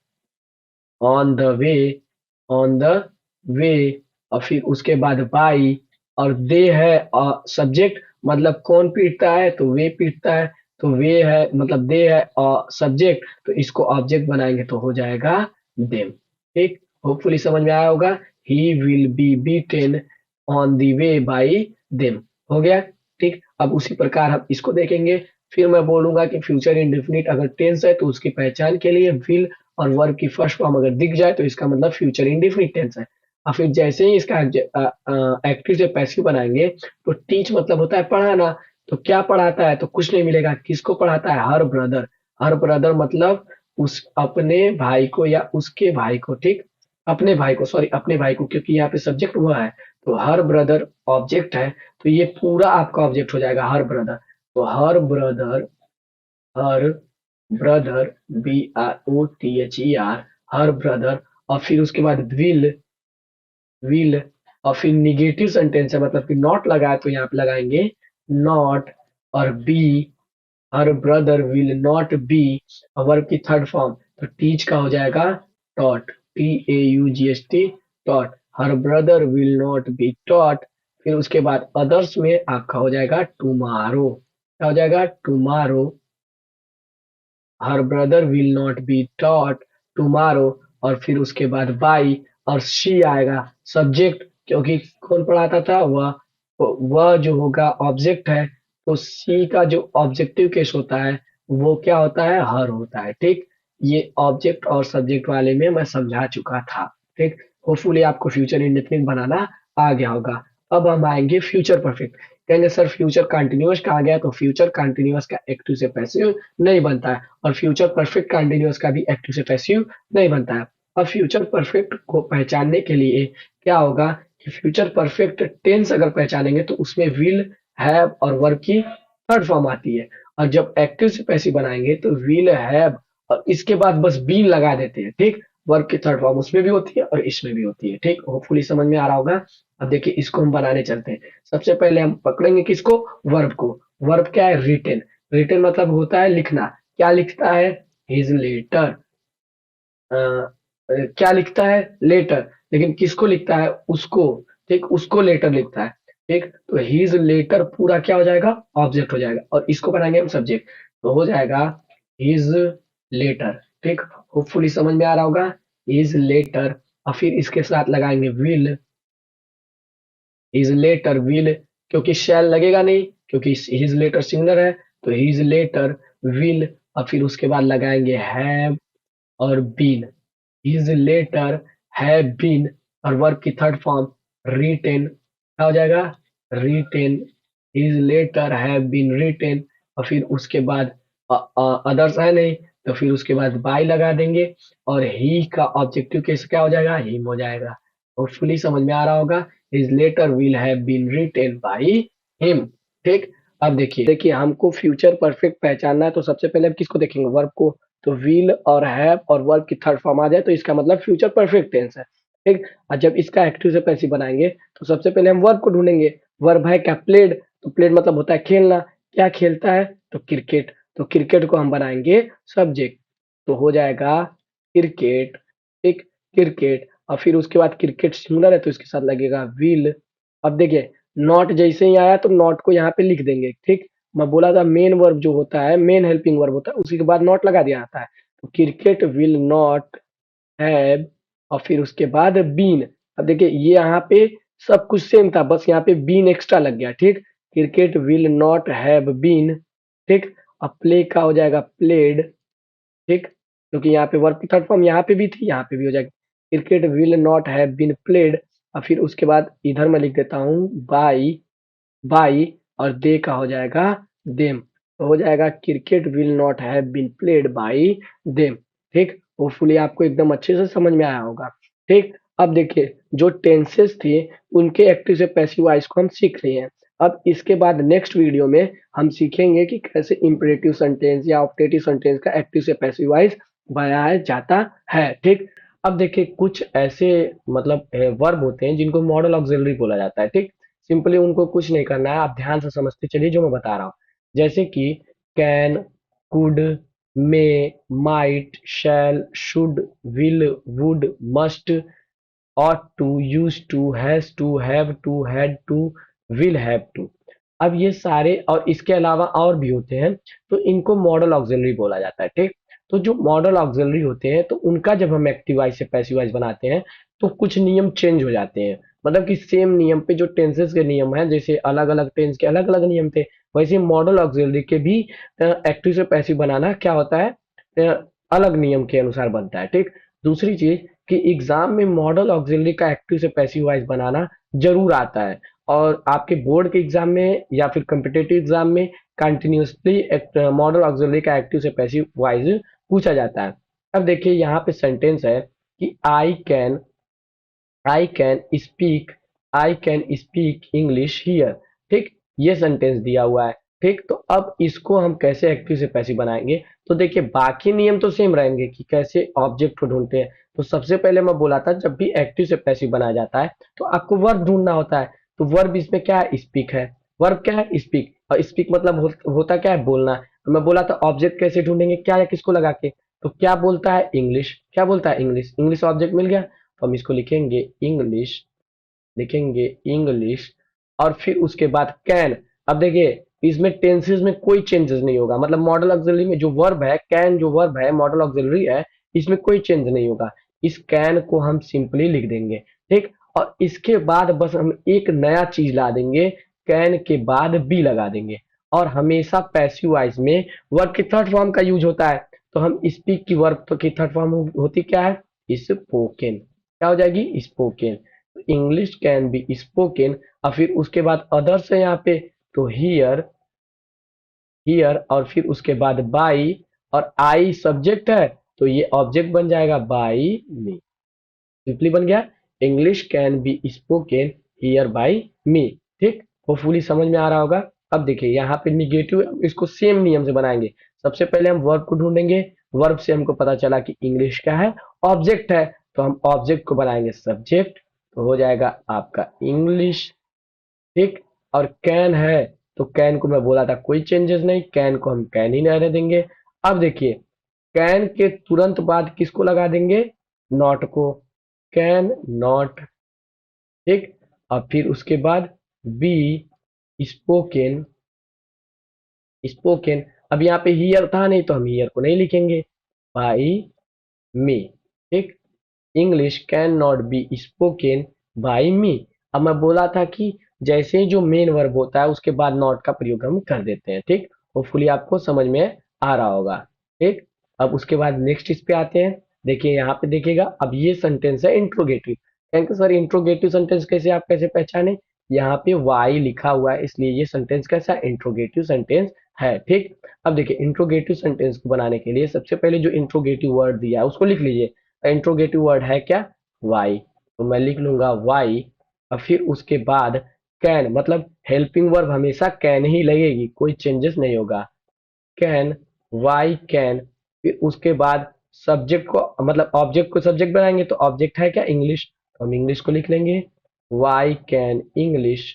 on the way, on the way, और फिर उसके बाद बाई, और दे है सब्जेक्ट, मतलब कौन पीटता है तो वे पीटता है, तो वे है मतलब दे है सब्जेक्ट, तो इसको ऑब्जेक्ट बनाएंगे तो हो जाएगा देम। ठीक, होपफुली समझ में आया होगा, he will be beaten on the way by them, हो गया। ठीक, अब उसी प्रकार हम इसको देखेंगे। फिर मैं बोलूंगा कि फ्यूचर इंडेफिनिट अगर टेंस है तो उसकी पहचान के लिए विल और वर्ब की फर्स्ट फॉर्म अगर दिख जाए तो इसका मतलब फ्यूचर इंडेफिनिट टेंस है। और फिर जैसे ही इसका एक्टिव से पैसिव बनाएंगे तो टीच मतलब होता है पढ़ाना। तो क्या पढ़ाता है? तो कुछ नहीं मिलेगा। किसको पढ़ाता है? हर ब्रदर। हर ब्रदर मतलब उस अपने भाई को या उसके भाई को, ठीक? अपने भाई को, सॉरी अपने भाई को, क्योंकि यहाँ पे सब्जेक्ट हुआ है। तो हर ब्रदर ऑब्जेक्ट है, तो ये पूरा आपका ऑब्जेक्ट हो जाएगा हर ब्रदर। तो her brother, her brother, BROTHER, her brother. और फिर उसके बाद विल। और फिर निगेटिव सेंटेंस है, मतलब कि नॉट लगा है तो यहाँ पे लगाएंगे नॉट। और be, her brother will not be. Verb की थर्ड फॉर्म तो टीच का हो जाएगा taught, TAUGST, taught. Her brother will not be taught. फिर उसके बाद अदर्स में आपका हो जाएगा टुमारो। क्या हो जाएगा? Tomorrow. Her brother will not be taught tomorrow. और फिर उसके बाद बाई और शी आएगा सब्जेक्ट, क्योंकि कौन पढ़ाता था? वह जो होगा ऑब्जेक्ट है। तो सी का जो ऑब्जेक्टिव केस होता है वो क्या होता है? हर होता है, ठीक? ये ऑब्जेक्ट और सब्जेक्ट वाले में मैं समझा चुका था, ठीक? होपफुली आपको फ्यूचर इंडेफिनिट बनाना आ गया होगा। अब हम आएंगे फ्यूचर परफेक्ट। कहेंगे सर फ्यूचर कंटिन्यूअस कहा गया, तो फ्यूचर कंटिन्यूअस का एक्टिव से पैसिव नहीं बनता है, और फ्यूचर परफेक्ट कंटिन्यूअस का भी एक्टिव से पैसिव नहीं बनता है। अब फ्यूचर परफेक्ट को पहचानने के लिए क्या होगा कि फ्यूचर परफेक्ट टेंस अगर पहचानेंगे तो उसमें विल, हैव और वर्ब की थर्ड फॉर्म आती है। और जब एक्टिव से पैसिव बनाएंगे तो विल, हैव और इसके बाद बस बीन लगा देते हैं, ठीक? वर्ब की थर्ड फॉर्म उसमें भी होती है और इसमें भी होती है, ठीक? होपफुली समझ में आ रहा होगा। अब देखिए इसको हम बनाने चलते हैं। सबसे पहले हम पकड़ेंगे किसको? वर्ब को। वर्ब क्या है? रिटन। रिटन मतलब होता है लिखना। क्या लिखता है? His letter. क्या लिखता है? लेटर। लेकिन किसको लिखता है? उसको, ठीक? उसको लेटर लिखता है, ठीक? तो हिज लेटर पूरा क्या हो जाएगा? ऑब्जेक्ट हो जाएगा। और इसको बनाएंगे हम सब्जेक्ट, तो हो जाएगा हिज लेटर, ठीक? होपफुली समझ में आ रहा होगा। His letter. और फिर इसके साथ लगाएंगे विल। हिज लेटर विल, क्योंकि शैल लगेगा नहीं, क्योंकि हिज लेटर सिंगुलर है। तो हिज लेटर विल। और फिर उसके बाद लगाएंगे हैव और been. His letter have been. और वर्ब की थर्ड फॉर्म रिटेन। क्या हो जाएगा? Written. His letter have been written. और फिर उसके बाद अदर्स है नहीं, तो फिर उसके बाद बाय लगा देंगे। और ही का ऑब्जेक्टिव केस क्या हो जाएगा? हिम हो जाएगा। होपफुली समझ में आ रहा होगा। His letter will have been written by him, ठीक? अब देखिए देखिए हमको फ्यूचर परफेक्ट पहचानना है, तो सबसे पहले हम किसको देखेंगे? वर्ब को। तो विल और हैव और वर्ब की थर्ड फॉर्म आ जाए तो इसका मतलब फ्यूचर परफेक्ट टेंस है, ठीक? और जब इसका एक्टिव से पैसिव बनाएंगे तो सबसे पहले हम वर्ब को ढूंढेंगे। वर्ब है क्या? प्लेड। तो प्लेड मतलब होता है खेलना। क्या खेलता है? तो क्रिकेट। तो क्रिकेट को हम बनाएंगे सब्जेक्ट, तो हो जाएगा क्रिकेट, ठीक? क्रिकेट। और फिर उसके बाद क्रिकेट सिंगुलर है तो इसके साथ लगेगा विल। अब देखिए नॉट जैसे ही आया तो नॉट को यहाँ पे लिख देंगे, ठीक? मैं बोला था मेन वर्ब जो होता है, मेन हेल्पिंग वर्ब होता है, उसी के बाद नॉट लगा दिया जाता है। तो क्रिकेट विल नॉट हैव और फिर उसके बाद बीन। अब देखिए ये यहाँ पे सब कुछ सेम था, बस यहाँ पे बीन एक्स्ट्रा लग गया, ठीक? Cricket will not have been, ठीक? अब प्ले का हो जाएगा प्लेड, ठीक? क्योंकि यहाँ पे वर्ब की थर्ड फॉर्म यहाँ पे भी थी, यहाँ पे भी हो जाएगी। Cricket will not have been played. और फिर उसके बाद इधर मैं लिख देता हूँ बाई, बाई और दे का हो जाएगा देम। तो हो जाएगा cricket will not have been played by them, ठीक? होपफुली आपको एकदम अच्छे से समझ में आया होगा, ठीक? अब देखिए जो टेंसेस थे उनके एक्टिव से पैसिव वॉइस को हम सीख लिए हैं। अब इसके बाद नेक्स्ट वीडियो में हम सीखेंगे कि कैसे इंपरेटिव सेंटेंस या ऑप्टेटिव सेंटेंस का एक्टिव से पैसिव वॉइस बनाया जाता है, ठीक? अब देखिए कुछ ऐसे मतलब वर्ब होते हैं जिनको मॉडल ऑक्सिलरी बोला जाता है, ठीक? सिंपली उनको कुछ नहीं करना है, आप ध्यान से समझते चलिए जो मैं बता रहा हूँ। जैसे कि can, could, may, might, shall, should, will, would, must, ought to, used to, has to, have to, had to, will have to। अब ये सारे और इसके अलावा और भी होते हैं, तो इनको मॉडल ऑक्सिलरी बोला जाता है, ठीक? तो जो मॉडल ऑक्सिलरी होते हैं तो उनका जब हम एक्टिव वॉइस से पैसिव वॉइस बनाते हैं तो कुछ नियम चेंज हो जाते हैं। मतलब कि सेम नियम पे जो टेंसेस के नियम हैं, जैसे अलग अलग टेंस के अलग अलग नियम थे, वैसे मॉडल ऑक्सिलरी के भी एक्टिव से पैसिव बनाना क्या होता है, अलग नियम के अनुसार बनता है, ठीक। दूसरी चीज कि एग्जाम में मॉडल ऑक्सिलरी का एक्टिव से पैसिव वॉइस बनाना जरूर आता है, और आपके बोर्ड के एग्जाम में या फिर कम्पिटेटिव एग्जाम में कंटिन्यूसली मॉडल ऑक्सिलरी का एक्टिव से पैसिव वॉइस पूछा जाता है। अब देखिए यहाँ पे सेंटेंस है कि I can speak I can speak English here, ठीक। ये सेंटेंस दिया हुआ है, ठीक। तो अब इसको हम कैसे एक्टिव से पैसिव बनाएंगे? तो देखिए बाकी नियम तो सेम रहेंगे कि कैसे ऑब्जेक्ट को ढूंढते हैं। तो सबसे पहले मैं बोला था जब भी एक्टिव से पैसिव बनाया जाता है तो आपको वर्ब ढूंढना होता है। तो वर्ब इसमें क्या है? स्पीक है। वर्ब क्या है? स्पीक। और स्पीक मतलब होता क्या है? बोलना। तो मैं बोला था ऑब्जेक्ट कैसे ढूंढेंगे, क्या या किसको लगा के? तो क्या बोलता है? इंग्लिश। क्या बोलता है? इंग्लिश। इंग्लिश ऑब्जेक्ट मिल गया, तो हम इसको लिखेंगे इंग्लिश, लिखेंगे इंग्लिश। और फिर उसके बाद कैन। अब देखिए इसमें टेंसेस में कोई चेंजेस नहीं होगा, मतलब मॉडल ऑक्सिलरी में जो वर्ब है, कैन जो वर्ब है मॉडल ऑक्सिलरी है, इसमें कोई चेंज नहीं होगा। इस कैन को हम सिंपली लिख देंगे, ठीक। और इसके बाद बस हम एक नया चीज ला देंगे, कैन के बाद बी लगा देंगे। और हमेशा पैसिव वॉइस में वर्ब की थर्ड फॉर्म का यूज होता है। तो हम स्पीक की वर्ब की थर्ड फॉर्म होती क्या है? स्पोकन। क्या हो जाएगी? Spoken. English can be spoken. और फिर उसके बाद अदर्स है यहाँ पे, तो हियर, हियर और फिर उसके बाद बाई, और आई सब्जेक्ट है तो ये ऑब्जेक्ट बन जाएगा बाई मी। सिंपली बन गया English can be spoken here by me, ठीक। होपफुली समझ में आ रहा होगा। अब देखिए यहाँ पे निगेटिव, इसको सेम नियम से बनाएंगे। सबसे पहले हम वर्ब को ढूंढेंगे। वर्ब से हमको पता चला कि इंग्लिश क्या है? ऑब्जेक्ट है। तो हम ऑब्जेक्ट को बनाएंगे सब्जेक्ट, तो हो जाएगा आपका इंग्लिश, ठीक। और कैन है तो कैन को मैं बोला था कोई चेंजेस नहीं, कैन को हम कैन ही रहने देंगे। अब देखिए कैन के तुरंत बाद किसको लगा देंगे? नॉट को। कैन नॉट, ठीक। और फिर उसके बाद बी स्पोकन, स्पोकन। अब यहाँ पे हियर था नहीं तो हम हियर को नहीं लिखेंगे, बाई मी, ठीक। English can not be spoken by me. अब मैं बोला था कि जैसे ही जो मेन वर्ब होता है उसके बाद नॉट का प्रयोग हम कर देते हैं, ठीक। होपफुली आपको समझ में आ रहा होगा, ठीक। अब उसके बाद नेक्स्ट इस पे आते हैं। देखिए यहाँ पे देखिएगा, अब ये सेंटेंस है interrogative. Thank you sir, interrogative sentence कैसे आप कैसे पहचाने? यहाँ पे वाई लिखा हुआ है इसलिए ये सेंटेंस कैसा है? इंट्रोगेटिव सेंटेंस है, ठीक। अब देखिए इंट्रोगेटिव सेंटेंस को बनाने के लिए सबसे पहले जो इंट्रोगेटिव वर्ड दिया है उसको लिख लीजिए। इंट्रोगेटिव वर्ड है क्या? वाई। तो मैं लिख लूंगा वाई। और फिर उसके बाद कैन, मतलब हेल्पिंग वर्ब हमेशा कैन ही लगेगी, कोई चेंजेस नहीं होगा। Can, why can. फिर उसके बाद सब्जेक्ट को, मतलब ऑब्जेक्ट को सब्जेक्ट बनाएंगे तो ऑब्जेक्ट है क्या? इंग्लिश। तो हम इंग्लिश को लिख लेंगे वाई कैन इंग्लिश,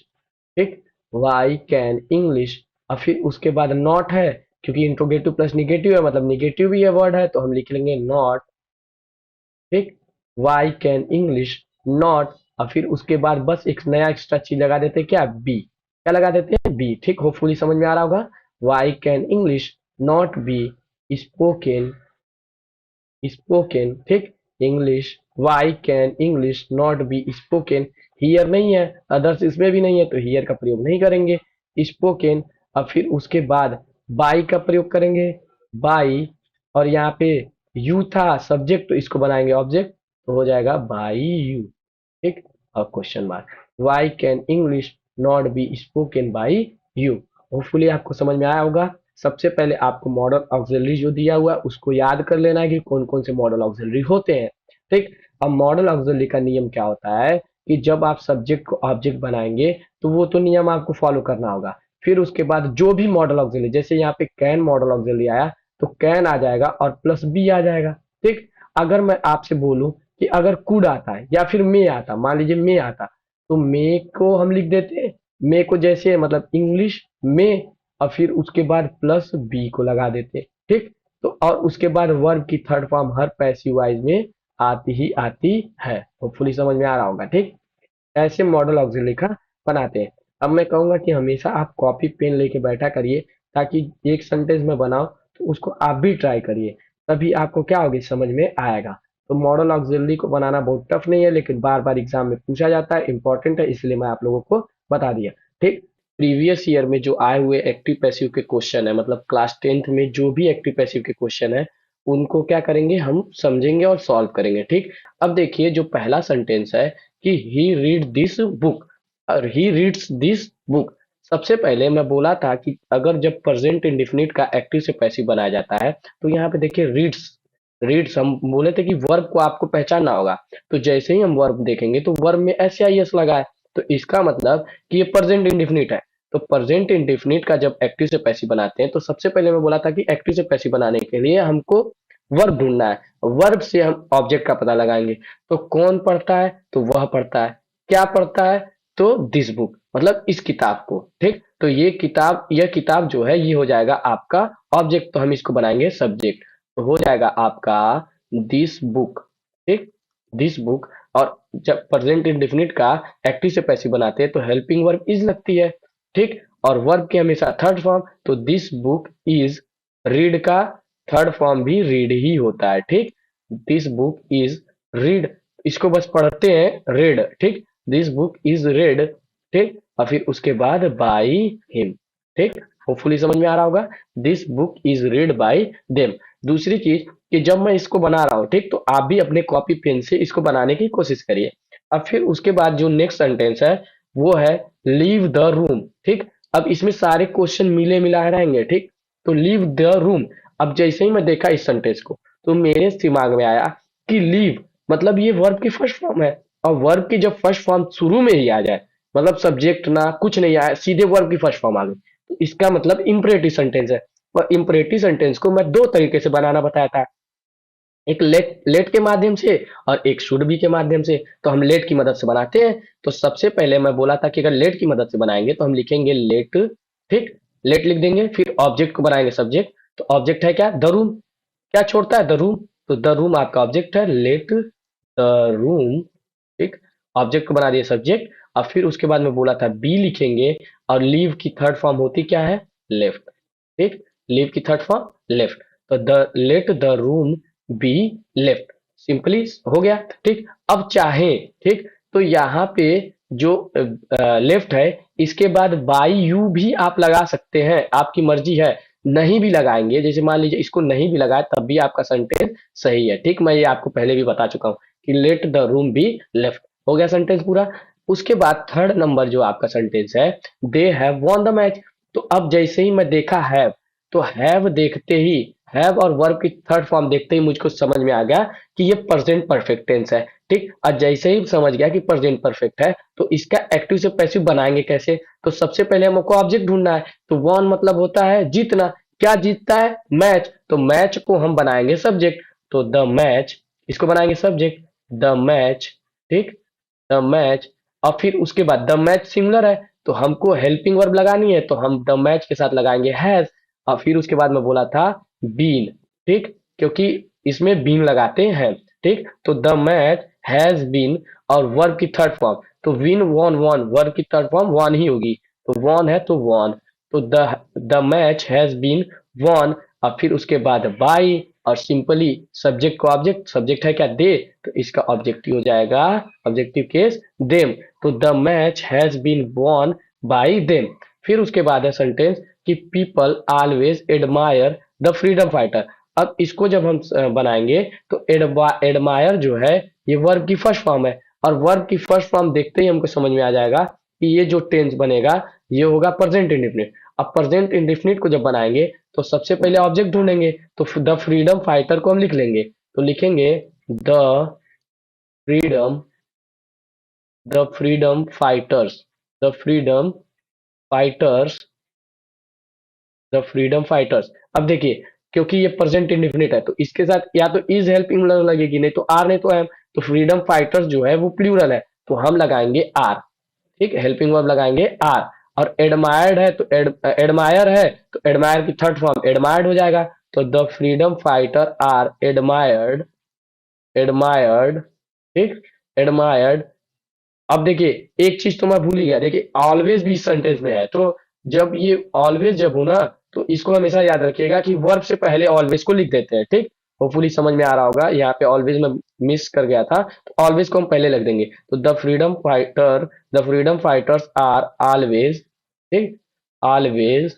ठीक। Why can English. और फिर उसके बाद नॉट है, क्योंकि इंट्रोगेटिव प्लस निगेटिव है मतलब निगेटिव भी है वर्ड है, तो हम लिख लेंगे नॉट, ठीक। Why can English not. और फिर उसके बाद बस एक नया एक्स्ट्रा चीज लगा देते हैं, क्या? बी। क्या लगा देते हैं? बी, ठीक। होपफुली समझ में आ रहा होगा। Why can English not be spoken, spoken, ठीक। English, why can English not be spoken. Here नहीं है, अदर्स इसमें भी नहीं है तो हियर का प्रयोग नहीं करेंगे, स्पोकन। और फिर उसके बाद बाई का प्रयोग करेंगे, बाई। और यहाँ पे यू था सब्जेक्ट तो इसको बनाएंगे ऑब्जेक्ट, तो हो जाएगा बाई यू, ठीक। और question mark. Why can English not be spoken by you. Hopefully आपको समझ में आया होगा। सबसे पहले आपको मॉडल ऑक्सिलरी जो दिया हुआ है उसको याद कर लेना है कि कौन कौन से मॉडल ऑक्सिलरी होते हैं, ठीक। अब मॉडल ऑक्सिलरी का नियम क्या होता है कि जब आप सब्जेक्ट को ऑब्जेक्ट बनाएंगे तो वो तो नियम आपको फॉलो करना होगा। फिर उसके बाद जो भी मॉडल ऑक्सिलरी, जैसे यहाँ पे कैन मॉडल ऑक्सिलरी आया तो कैन आ जाएगा और प्लस बी आ जाएगा, ठीक। अगर मैं आपसे बोलूं कि अगर कुड आता है या फिर मे आता, मान लीजिए मे आता, तो मे को हम लिख देते, मे को जैसे मतलब इंग्लिश मे, और फिर उसके बाद प्लस बी को लगा देते, ठीक। तो और उसके बाद वर्ब की थर्ड फॉर्म हर पैसिव वॉइस में आती ही आती है। होपफुली समझ में आ रहा होगा, ठीक। ऐसे मॉडल ऑक्सिलरी का बनाते हैं। अब मैं कहूंगा कि हमेशा आप कॉपी पेन लेके बैठा करिए, ताकि एक सेंटेंस में बनाओ तो उसको आप भी ट्राई करिए, तभी आपको क्या होगी समझ में आएगा। तो मॉडल ऑक्सिलरी को बनाना बहुत टफ नहीं है, लेकिन बार बार एग्जाम में पूछा जाता है, इंपॉर्टेंट है, इसलिए मैं आप लोगों को बता दिया, ठीक। प्रीवियस ईयर में जो आए हुए एक्टिव पैसिव के क्वेश्चन है, मतलब क्लास 10th में जो भी एक्टिव पैसिव के क्वेश्चन है उनको क्या करेंगे, हम समझेंगे और सॉल्व करेंगे। ठीक, अब देखिए जो पहला सेंटेंस है कि ही रीड दिस बुक और ही रीड्स दिस बुक। सबसे पहले मैं बोला था कि अगर जब प्रेजेंट इंडेफिनिट का एक्टिव से पैसिव बनाया जाता है तो यहाँ पे देखिए रीड्स, रीड्स हम बोले थे कि वर्ब को आपको पहचानना होगा। तो जैसे ही हम वर्ब देखेंगे तो वर्ब में एस या एस लगा है, तो इसका मतलब कि ये प्रेजेंट इंडेफिनिट है। तो प्रेजेंट इंडेफिनिट का जब एक्टिव से पैसिव बनाते हैं तो सबसे पहले मैं बोला था कि एक्टिव से पैसिव बनाने के लिए हमको वर्ब ढूंढना है, वर्ब से हम ऑब्जेक्ट का पता लगाएंगे। तो कौन पढ़ता है, तो वह पढ़ता है। क्या पढ़ता है, तो दिस बुक मतलब इस किताब को। ठीक, तो ये किताब, यह किताब जो है ये हो जाएगा आपका ऑब्जेक्ट, तो हम इसको बनाएंगे सब्जेक्ट। तो हो जाएगा आपका दिस बुक। ठीक, दिस बुक। और जब प्रेजेंट इंडेफिनिट का एक्टिव से पैसिव बनाते हैं तो हेल्पिंग वर्ब इज लगती है। ठीक, और वर्ब की हमेशा थर्ड फॉर्म, तो दिस बुक इज, रीड का थर्ड फॉर्म भी रीड ही होता है। ठीक, दिस बुक इज रीड, इसको बस पढ़ते हैं रेड। ठीक, दिस बुक इज रेड। ठीक, और फिर उसके बाद बाई हिम। ठीक, होपफुली समझ में आ रहा होगा, this book is red by them. दूसरी चीज कि जब मैं इसको बना रहा हूं, ठीक, तो आप भी अपने कॉपी पेन से इसको बनाने की कोशिश करिए। अब फिर उसके बाद जो नेक्स्ट सेंटेंस है वो है लीव द रूम। ठीक, अब इसमें सारे क्वेश्चन मिले मिलाए रहेंगे। ठीक, तो लीव द रूम। अब जैसे ही मैं देखा इस सेंटेंस को तो मेरे दिमाग में आया कि लीव मतलब ये वर्ब की फर्स्ट फॉर्म है, और वर्ब की जब फर्स्ट फॉर्म शुरू में ही आ जाए, मतलब सब्जेक्ट ना कुछ नहीं आया, सीधे वर्ब की फर्स्ट फॉर्म आ गई, तो इसका मतलब इंपरेटिव सेंटेंस है। और इंपरेटिव सेंटेंस को मैं दो तरीके से बनाना बताया था, एक लेट लेट के माध्यम से और एक शुड बी के माध्यम से। तो हम लेट की मदद से बनाते हैं। तो सबसे पहले मैं बोला था कि अगर लेट की मदद से बनाएंगे तो हम लिखेंगे लेट। ठीक, लेट लिख देंगे, फिर ऑब्जेक्ट को बनाएंगे सब्जेक्ट। तो ऑब्जेक्ट है क्या, द रूम। क्या छोड़ता है, द रूम। तो द रूम आपका ऑब्जेक्ट है, लेट द रूम। ठीक, ऑब्जेक्ट को बना दिए सब्जेक्ट। और फिर उसके बाद में बोला था बी लिखेंगे, और लीव की थर्ड फॉर्म होती क्या है, लेफ्ट। ठीक, लीव की थर्ड फॉर्म लेफ्ट। तो the let the room be left, simply हो गया। ठीक, अब चाहे, ठीक, तो यहाँ पे जो लेफ्ट है इसके बाद बाई यू भी आप लगा सकते हैं, आपकी मर्जी है। नहीं भी लगाएंगे, जैसे मान लीजिए इसको नहीं भी लगाए तब भी आपका सेंटेंस सही है। ठीक, मैं ये आपको पहले भी बता चुका हूँ कि let the room be left. हो गया सेंटेंस पूरा। उसके बाद थर्ड नंबर जो आपका सेंटेंस है, they have won the match. तो अब जैसे ही मैं देखा हैव, तो हैव देखते ही, हैव और वर्ब की थर्ड फॉर्म देखते ही मुझको समझ में आ गया कि ये प्रेजेंट परफेक्ट टेंस है। ठीक, और जैसे ही समझ गया कि प्रेजेंट परफेक्ट है तो इसका एक्टिव से पैसिव बनाएंगे कैसे। तो सबसे पहले हमको ऑब्जेक्ट ढूंढना है। तो वॉन मतलब होता है जीतना। क्या जीतता है, मैच। तो मैच को हम बनाएंगे सब्जेक्ट। तो द मैच, इसको बनाएंगे सब्जेक्ट, द मैच। ठीक, द मैच। और फिर उसके बाद द मैच सिंगुलर है तो हमको हेल्पिंग वर्ब लगानी है, तो हम द मैच के साथ लगाएंगे हैज। और फिर उसके बाद मैं बोला था बीन। ठीक, क्योंकि इसमें बीन लगाते हैं। ठीक, तो द मैच हैज बीन, और वर्ब की थर्ड फॉर्म, तो विन वॉन वॉन, वर्ब की थर्ड फॉर्म वॉन ही होगी। तो वॉन है तो वॉन। तो the match has been won. और फिर उसके बाद बाई, और सिंपली सब्जेक्ट को ऑब्जेक्ट, सब्जेक्ट है क्या, दे, तो इसका ऑब्जेक्टिव हो जाएगा, ऑब्जेक्टिव केस देम। तो the match has been won by them. फिर उसके बाद है सेंटेंस कि people always admire the freedom fighter. अब इसको जब हम बनाएंगे तो एडमायर जो है ये वर्ब की फर्स्ट फॉर्म है, और वर्ब की फर्स्ट फॉर्म देखते ही हमको समझ में आ जाएगा कि ये जो टेंस बनेगा ये होगा प्रेजेंट इंडेफिनिट। अब प्रेजेंट इंडेफिनिट को जब बनाएंगे तो सबसे पहले ऑब्जेक्ट ढूंढेंगे, तो द फ्रीडम फाइटर को हम लिख लेंगे। तो लिखेंगे the freedom, the freedom fighters, the freedom fighters, the freedom fighters. अब देखिए क्योंकि ये प्रेजेंट इंडेफिनिट है तो इसके साथ या तो इज हेल्पिंग लगेगी, नहीं तो आर, नहीं तो एम। तो फ्रीडम फाइटर्स जो है वो प्लूरल है तो हम लगाएंगे आर। ठीक, हेल्पिंग वर्ब लगाएंगे आर। और एडमायर्ड है तो एडमायर है तो एडमायर की थर्ड फॉर्म एडमायर्ड हो जाएगा। तो the freedom fighter are admired, admired. ठीक, एडमायर्ड। अब देखिए एक चीज तो मैं भूल ही गया, देखिए ऑलवेज भी सेंटेंस में है, तो जब ये ऑलवेज जब हो ना तो इसको हमेशा याद रखिएगा कि वर्ब से पहले ऑलवेज को लिख देते हैं। ठीक, होपफुली समझ में आ रहा होगा, यहाँ पे ऑलवेज में मिस कर गया था, तो ऑलवेज को हम पहले लिख देंगे। तो the freedom fighter, the freedom fighters are always, ठीक, ऑलवेज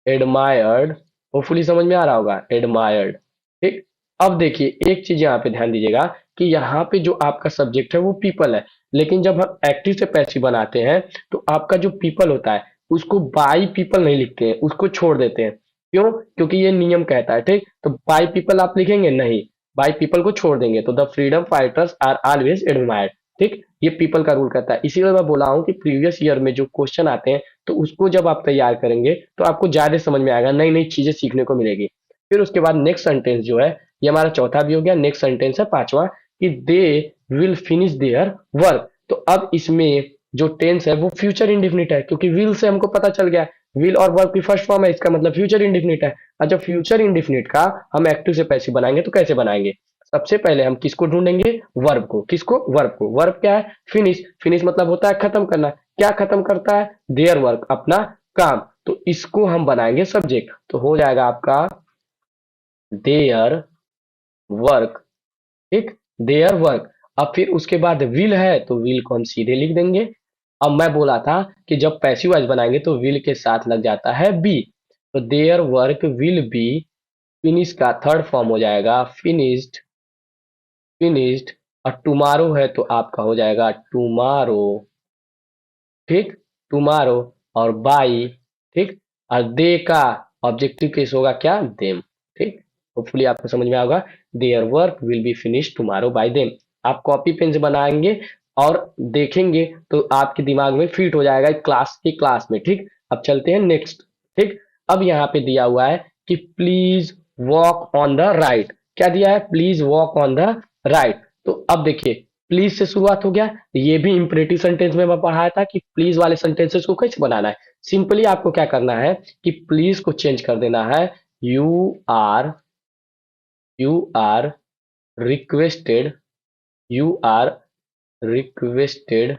एडमायर्ड। होपफुली समझ में आ रहा होगा, एडमायर्ड। ठीक, अब देखिए एक चीज यहाँ पे ध्यान दीजिएगा कि यहाँ पे जो आपका सब्जेक्ट है वो पीपल है, लेकिन जब हम एक्टिव से पैसिव बनाते हैं तो आपका जो पीपल होता है उसको बाई पीपल नहीं लिखते हैं, उसको छोड़ देते हैं। क्यों? क्योंकि ये नियम कहता है, ठीक। तो बाई पीपल आप लिखेंगे नहीं, बाई पीपल को छोड़ देंगे, तो the freedom fighters are always admired, ठीक। ये पीपल का रूल कहता है। इसीलिए मैं बोला हूँ कि प्रीवियस ईयर में जो क्वेश्चन आते हैं तो उसको जब आप तैयार करेंगे तो आपको ज्यादा समझ में आएगा, नई नई चीजें सीखने को मिलेगी। फिर उसके बाद नेक्स्ट सेंटेंस जो है, ये हमारा चौथा भी हो गया। नेक्स्ट सेंटेंस है पांचवा कि they will finish their work. तो अब इसमें जो टेंस है वो फ्यूचर इंडिफिनिट है, क्योंकि विल से हमको पता चल गया विल और वर्ब की फर्स्ट फॉर्म है, इसका मतलब फ्यूचर इंडिफिनिट है। और जब फ्यूचर इंडिफिनिट का हम एक्टिव से पैसिव बनाएंगे तो कैसे बनाएंगे? सबसे पहले हम किसको ढूंढेंगे? वर्ब को। किसको? वर्ब को। वर्ब क्या है? फिनिश। फिनिश मतलब होता है खत्म करना। क्या खत्म करता है? देयर वर्क, अपना काम। तो इसको हम बनाएंगे सब्जेक्ट, तो हो जाएगा आपका देयर वर्क, ठीक। Their work. अब फिर उसके बाद विल है तो विल को हम सीधे लिख देंगे। अब मैं बोला था कि जब पैसिव वॉइस बनाएंगे तो विल के साथ लग जाता है बी, तो their work will be. Finish का थर्ड फॉर्म हो जाएगा फिनिश्ड। फिनिश्ड। और टुमारो है तो आपका हो जाएगा टुमारो, ठीक। टुमारो। और बाई, ठीक। और दे का ऑब्जेक्टिव केस होगा क्या? देम, ठीक। होपफुली आपको समझ में आएगा। Their work will be finish tomorrow bye them. आप कॉपी पेन से बनाएंगे और देखेंगे तो आपके दिमाग में फिट हो जाएगा क्लास में, ठीक। अब चलते हैं नेक्स्ट, ठीक। अब यहाँ पे दिया हुआ है कि please walk on the right. क्या दिया है? Please walk on the right. तो अब देखिए प्लीज से शुरुआत हो गया, ये भी इंपरेटिव सेंटेंस में मैं पढ़ाया था कि प्लीज वाले सेंटेंसेस को कैसे बनाना है। सिंपली आपको क्या करना है कि प्लीज को चेंज कर देना है you are, you are requested, you are requested,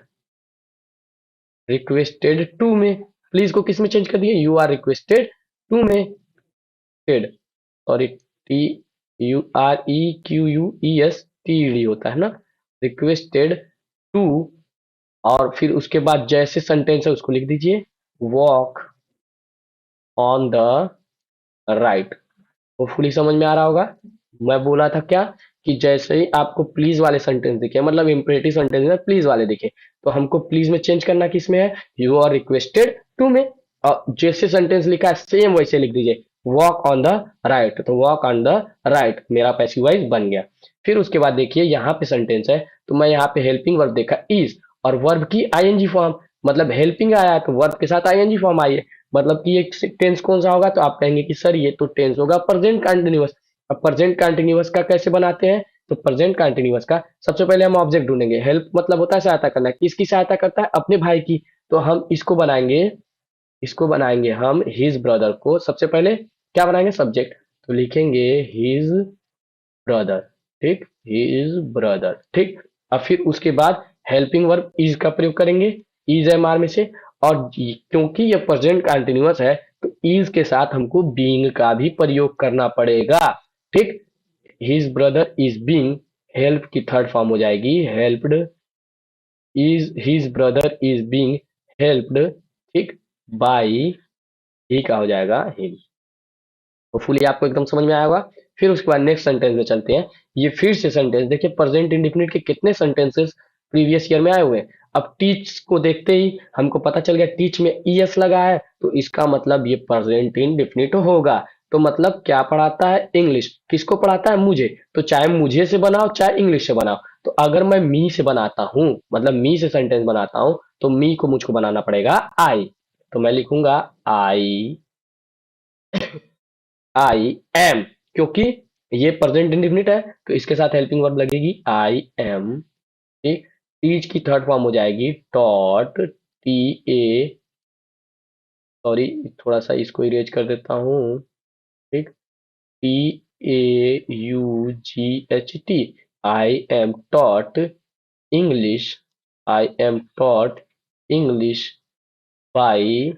requested to में। प्लीज को किस में चेंज कर दिए? यू आर रिक्वेस्टेड टू में, ted, sorry, T U R E Q U E S T D होता है ना, रिक्वेस्टेड टू। और फिर उसके बाद जैसे सेंटेंस है उसको लिख दीजिए walk on the right. Hopefully समझ में आ रहा होगा। मैं बोला था क्या कि जैसे ही आपको प्लीज वाले सेंटेंस दिखे, मतलब इम्परेटिव सेंटेंस में प्लीज वाले दिखे, तो हमको प्लीज में चेंज करना किस में है? यू आर रिक्वेस्टेड टू में। और जैसे सेंटेंस लिखा है सेम वैसे लिख दीजिए वॉक ऑन द राइट, तो वॉक ऑन द राइट मेरा पैसिव वॉइस बन गया। फिर उसके बाद देखिए यहाँ पे सेंटेंस है, तो मैं यहाँ पे हेल्पिंग वर्ब देखा इज, और वर्ब की आईएनजी फॉर्म, मतलब हेल्पिंग आया है तो वर्ब के साथ आईएनजी फॉर्म आई है, मतलब कि ये टेंस कौन सा होगा? तो आप कहेंगे कि सर ये तो टेंस होगा प्रेजेंट कंटिन्यूअस। अब प्रेजेंट कंटिन्यूअस का कैसे बनाते हैं? तो प्रेजेंट कंटिन्यूअस का सबसे पहले हम ऑब्जेक्ट ढूंढेंगे। हेल्प मतलब होता है सहायता करना, किसकी सहायता करता है? अपने भाई की। तो हम इसको बनाएंगे, इसको बनाएंगे हम हिज ब्रदर को। सबसे पहले क्या बनाएंगे? सब्जेक्ट, तो लिखेंगे हिज ब्रदर, ठीक। हिज ब्रदर, ठीक। अब फिर उसके बाद हेल्पिंग वर्ब इज का प्रयोग करेंगे, इज एम आर में से। और क्योंकि ये प्रेजेंट कंटिन्यूअस है तो इज के साथ हमको बीइंग का भी प्रयोग करना पड़ेगा, ठीक। His brother is being, help की थर्ड फॉर्म हो जाएगी helped, is his brother is being helped, ठीक, बाई, ही का हो जाएगा हिम। तो फुली आपको एकदम समझ में आया होगा। फिर उसके बाद नेक्स्ट सेंटेंस में चलते हैं। ये फिर से सेंटेंस देखिए, प्रेजेंट इंडिफिनिट के कितने सेंटेंसेस प्रीवियस ईयर में आए हुए हैं। अब टीच को देखते ही हमको पता चल गया टीच में ईएस लगा है, तो इसका मतलब ये प्रेजेंट इंडिफिनिट होगा। तो मतलब क्या पढ़ाता है? इंग्लिश। किसको पढ़ाता है? मुझे। तो चाहे मुझे से बनाओ चाहे इंग्लिश से बनाओ, तो अगर मैं मी से बनाता हूं, मतलब मी से सेंटेंस बनाता हूं, तो मी को मुझको बनाना पड़ेगा आई। तो मैं लिखूंगा आई, आई एम, क्योंकि ये प्रेजेंट इंडिफिनिट है तो इसके साथ हेल्पिंग वर्ब लगेगी आई एम, ठीक। टीच की थर्ड फॉर्म हो जाएगी टॉट, टी ए, सॉरी थोड़ा सा इसको इरेज कर देता हूँ, ठीक। T A U G H T, I am taught English, I am taught English by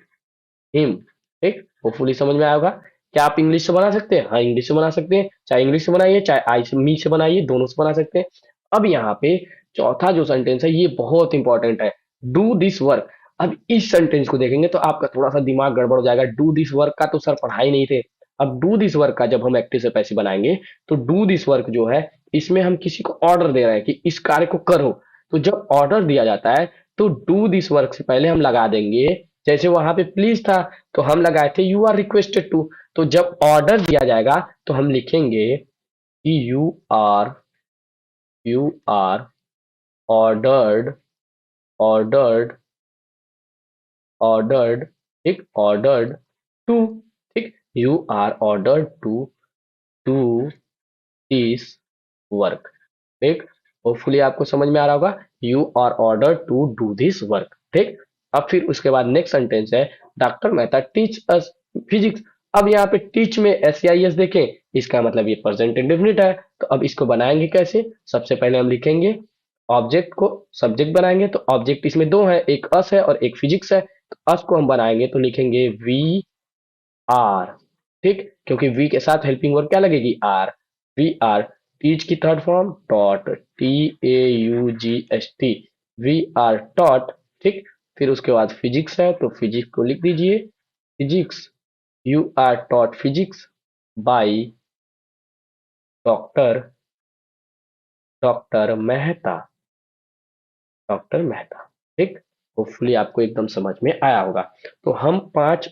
him, ठीक। होपफुली समझ में आया होगा। क्या आप इंग्लिश से बना सकते हैं? हाँ, इंग्लिश से बना सकते हैं। चाहे इंग्लिश से बनाइए चाहे आई से मी से बनाइए, दोनों से बना सकते हैं। अब यहाँ पे चौथा जो सेंटेंस है ये बहुत इंपॉर्टेंट है, डू दिस वर्क। अब इस सेंटेंस को देखेंगे तो आपका थोड़ा सा दिमाग गड़बड़ हो जाएगा। डू दिस वर्क का तो सर पढ़ा ही नहीं थे। अब डू दिस वर्क का जब हम एक्टिव से पैसिव बनाएंगे तो डू दिस वर्क जो है इसमें हम किसी को ऑर्डर दे रहे हैं कि इस कार्य को करो। तो जब ऑर्डर दिया जाता है तो डू दिस वर्क से पहले हम लगा देंगे, जैसे वहां पे प्लीज था तो हम लगाए थे यू आर रिक्वेस्टेड टू। तो जब ऑर्डर दिया जाएगा तो हम लिखेंगे कि you are ordered ordered ordered ठीक, ऑर्डर्ड टू, ठीक, you are ordered to do this work, ठीक। होपफुली आपको समझ में आ रहा होगा, you are order to do this work, ठीक। अब फिर उसके बाद नेक्स्ट सेंटेंस है doctor Mehta teach us physics. अब यहाँ पे टीच में एस देखें, इसका मतलब ये प्रेजेंट इंडेफिनिट है। तो अब इसको बनाएंगे कैसे, सबसे पहले हम लिखेंगे ऑब्जेक्ट को सब्जेक्ट बनाएंगे। तो ऑब्जेक्ट इसमें दो है, एक अस है और एक फिजिक्स है। तो अस को हम बनाएंगे तो लिखेंगे वी आर, ठीक, क्योंकि वी के साथ हेल्पिंग वर्ब क्या लगेगी, आर। वी आर टीच की third form taught, TAUGHT, we are taught, ठीक। फिर उसके बाद फिजिक्स है तो फिजिक्स को लिख दीजिए, physics, you are taught physics by doctor doctor Mehta, doctor Mehta, ठीक। होपफुली आपको एकदम समझ में आया होगा। तो हम पांच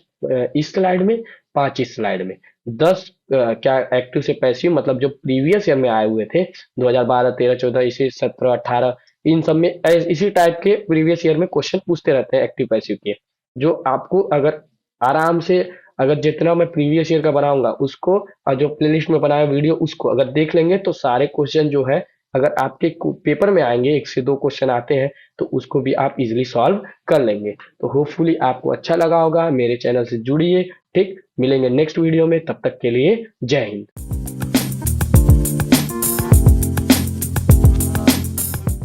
इस स्लाइड में, पांच इस स्लाइड में, 10 क्या एक्टिव से पैसिव मतलब जो प्रीवियस ईयर में आए हुए थे 2012 13 14 इसी 17 18, इन सब में इसी टाइप के प्रीवियस ईयर में क्वेश्चन पूछते रहते हैं एक्टिव पैसिव के। जो आपको अगर आराम से, अगर जितना मैं प्रीवियस ईयर का बनाऊंगा उसको और जो प्लेलिस्ट में बनाया वीडियो उसको अगर देख लेंगे तो सारे क्वेश्चन जो है अगर आपके पेपर में आएंगे, एक से दो क्वेश्चन आते हैं तो उसको भी आप इजीली सॉल्व कर लेंगे। तो होपफुली आपको अच्छा लगा होगा, मेरे चैनल से जुड़िए, ठीक। मिलेंगे नेक्स्ट वीडियो में, तब तक के लिए जय हिंद।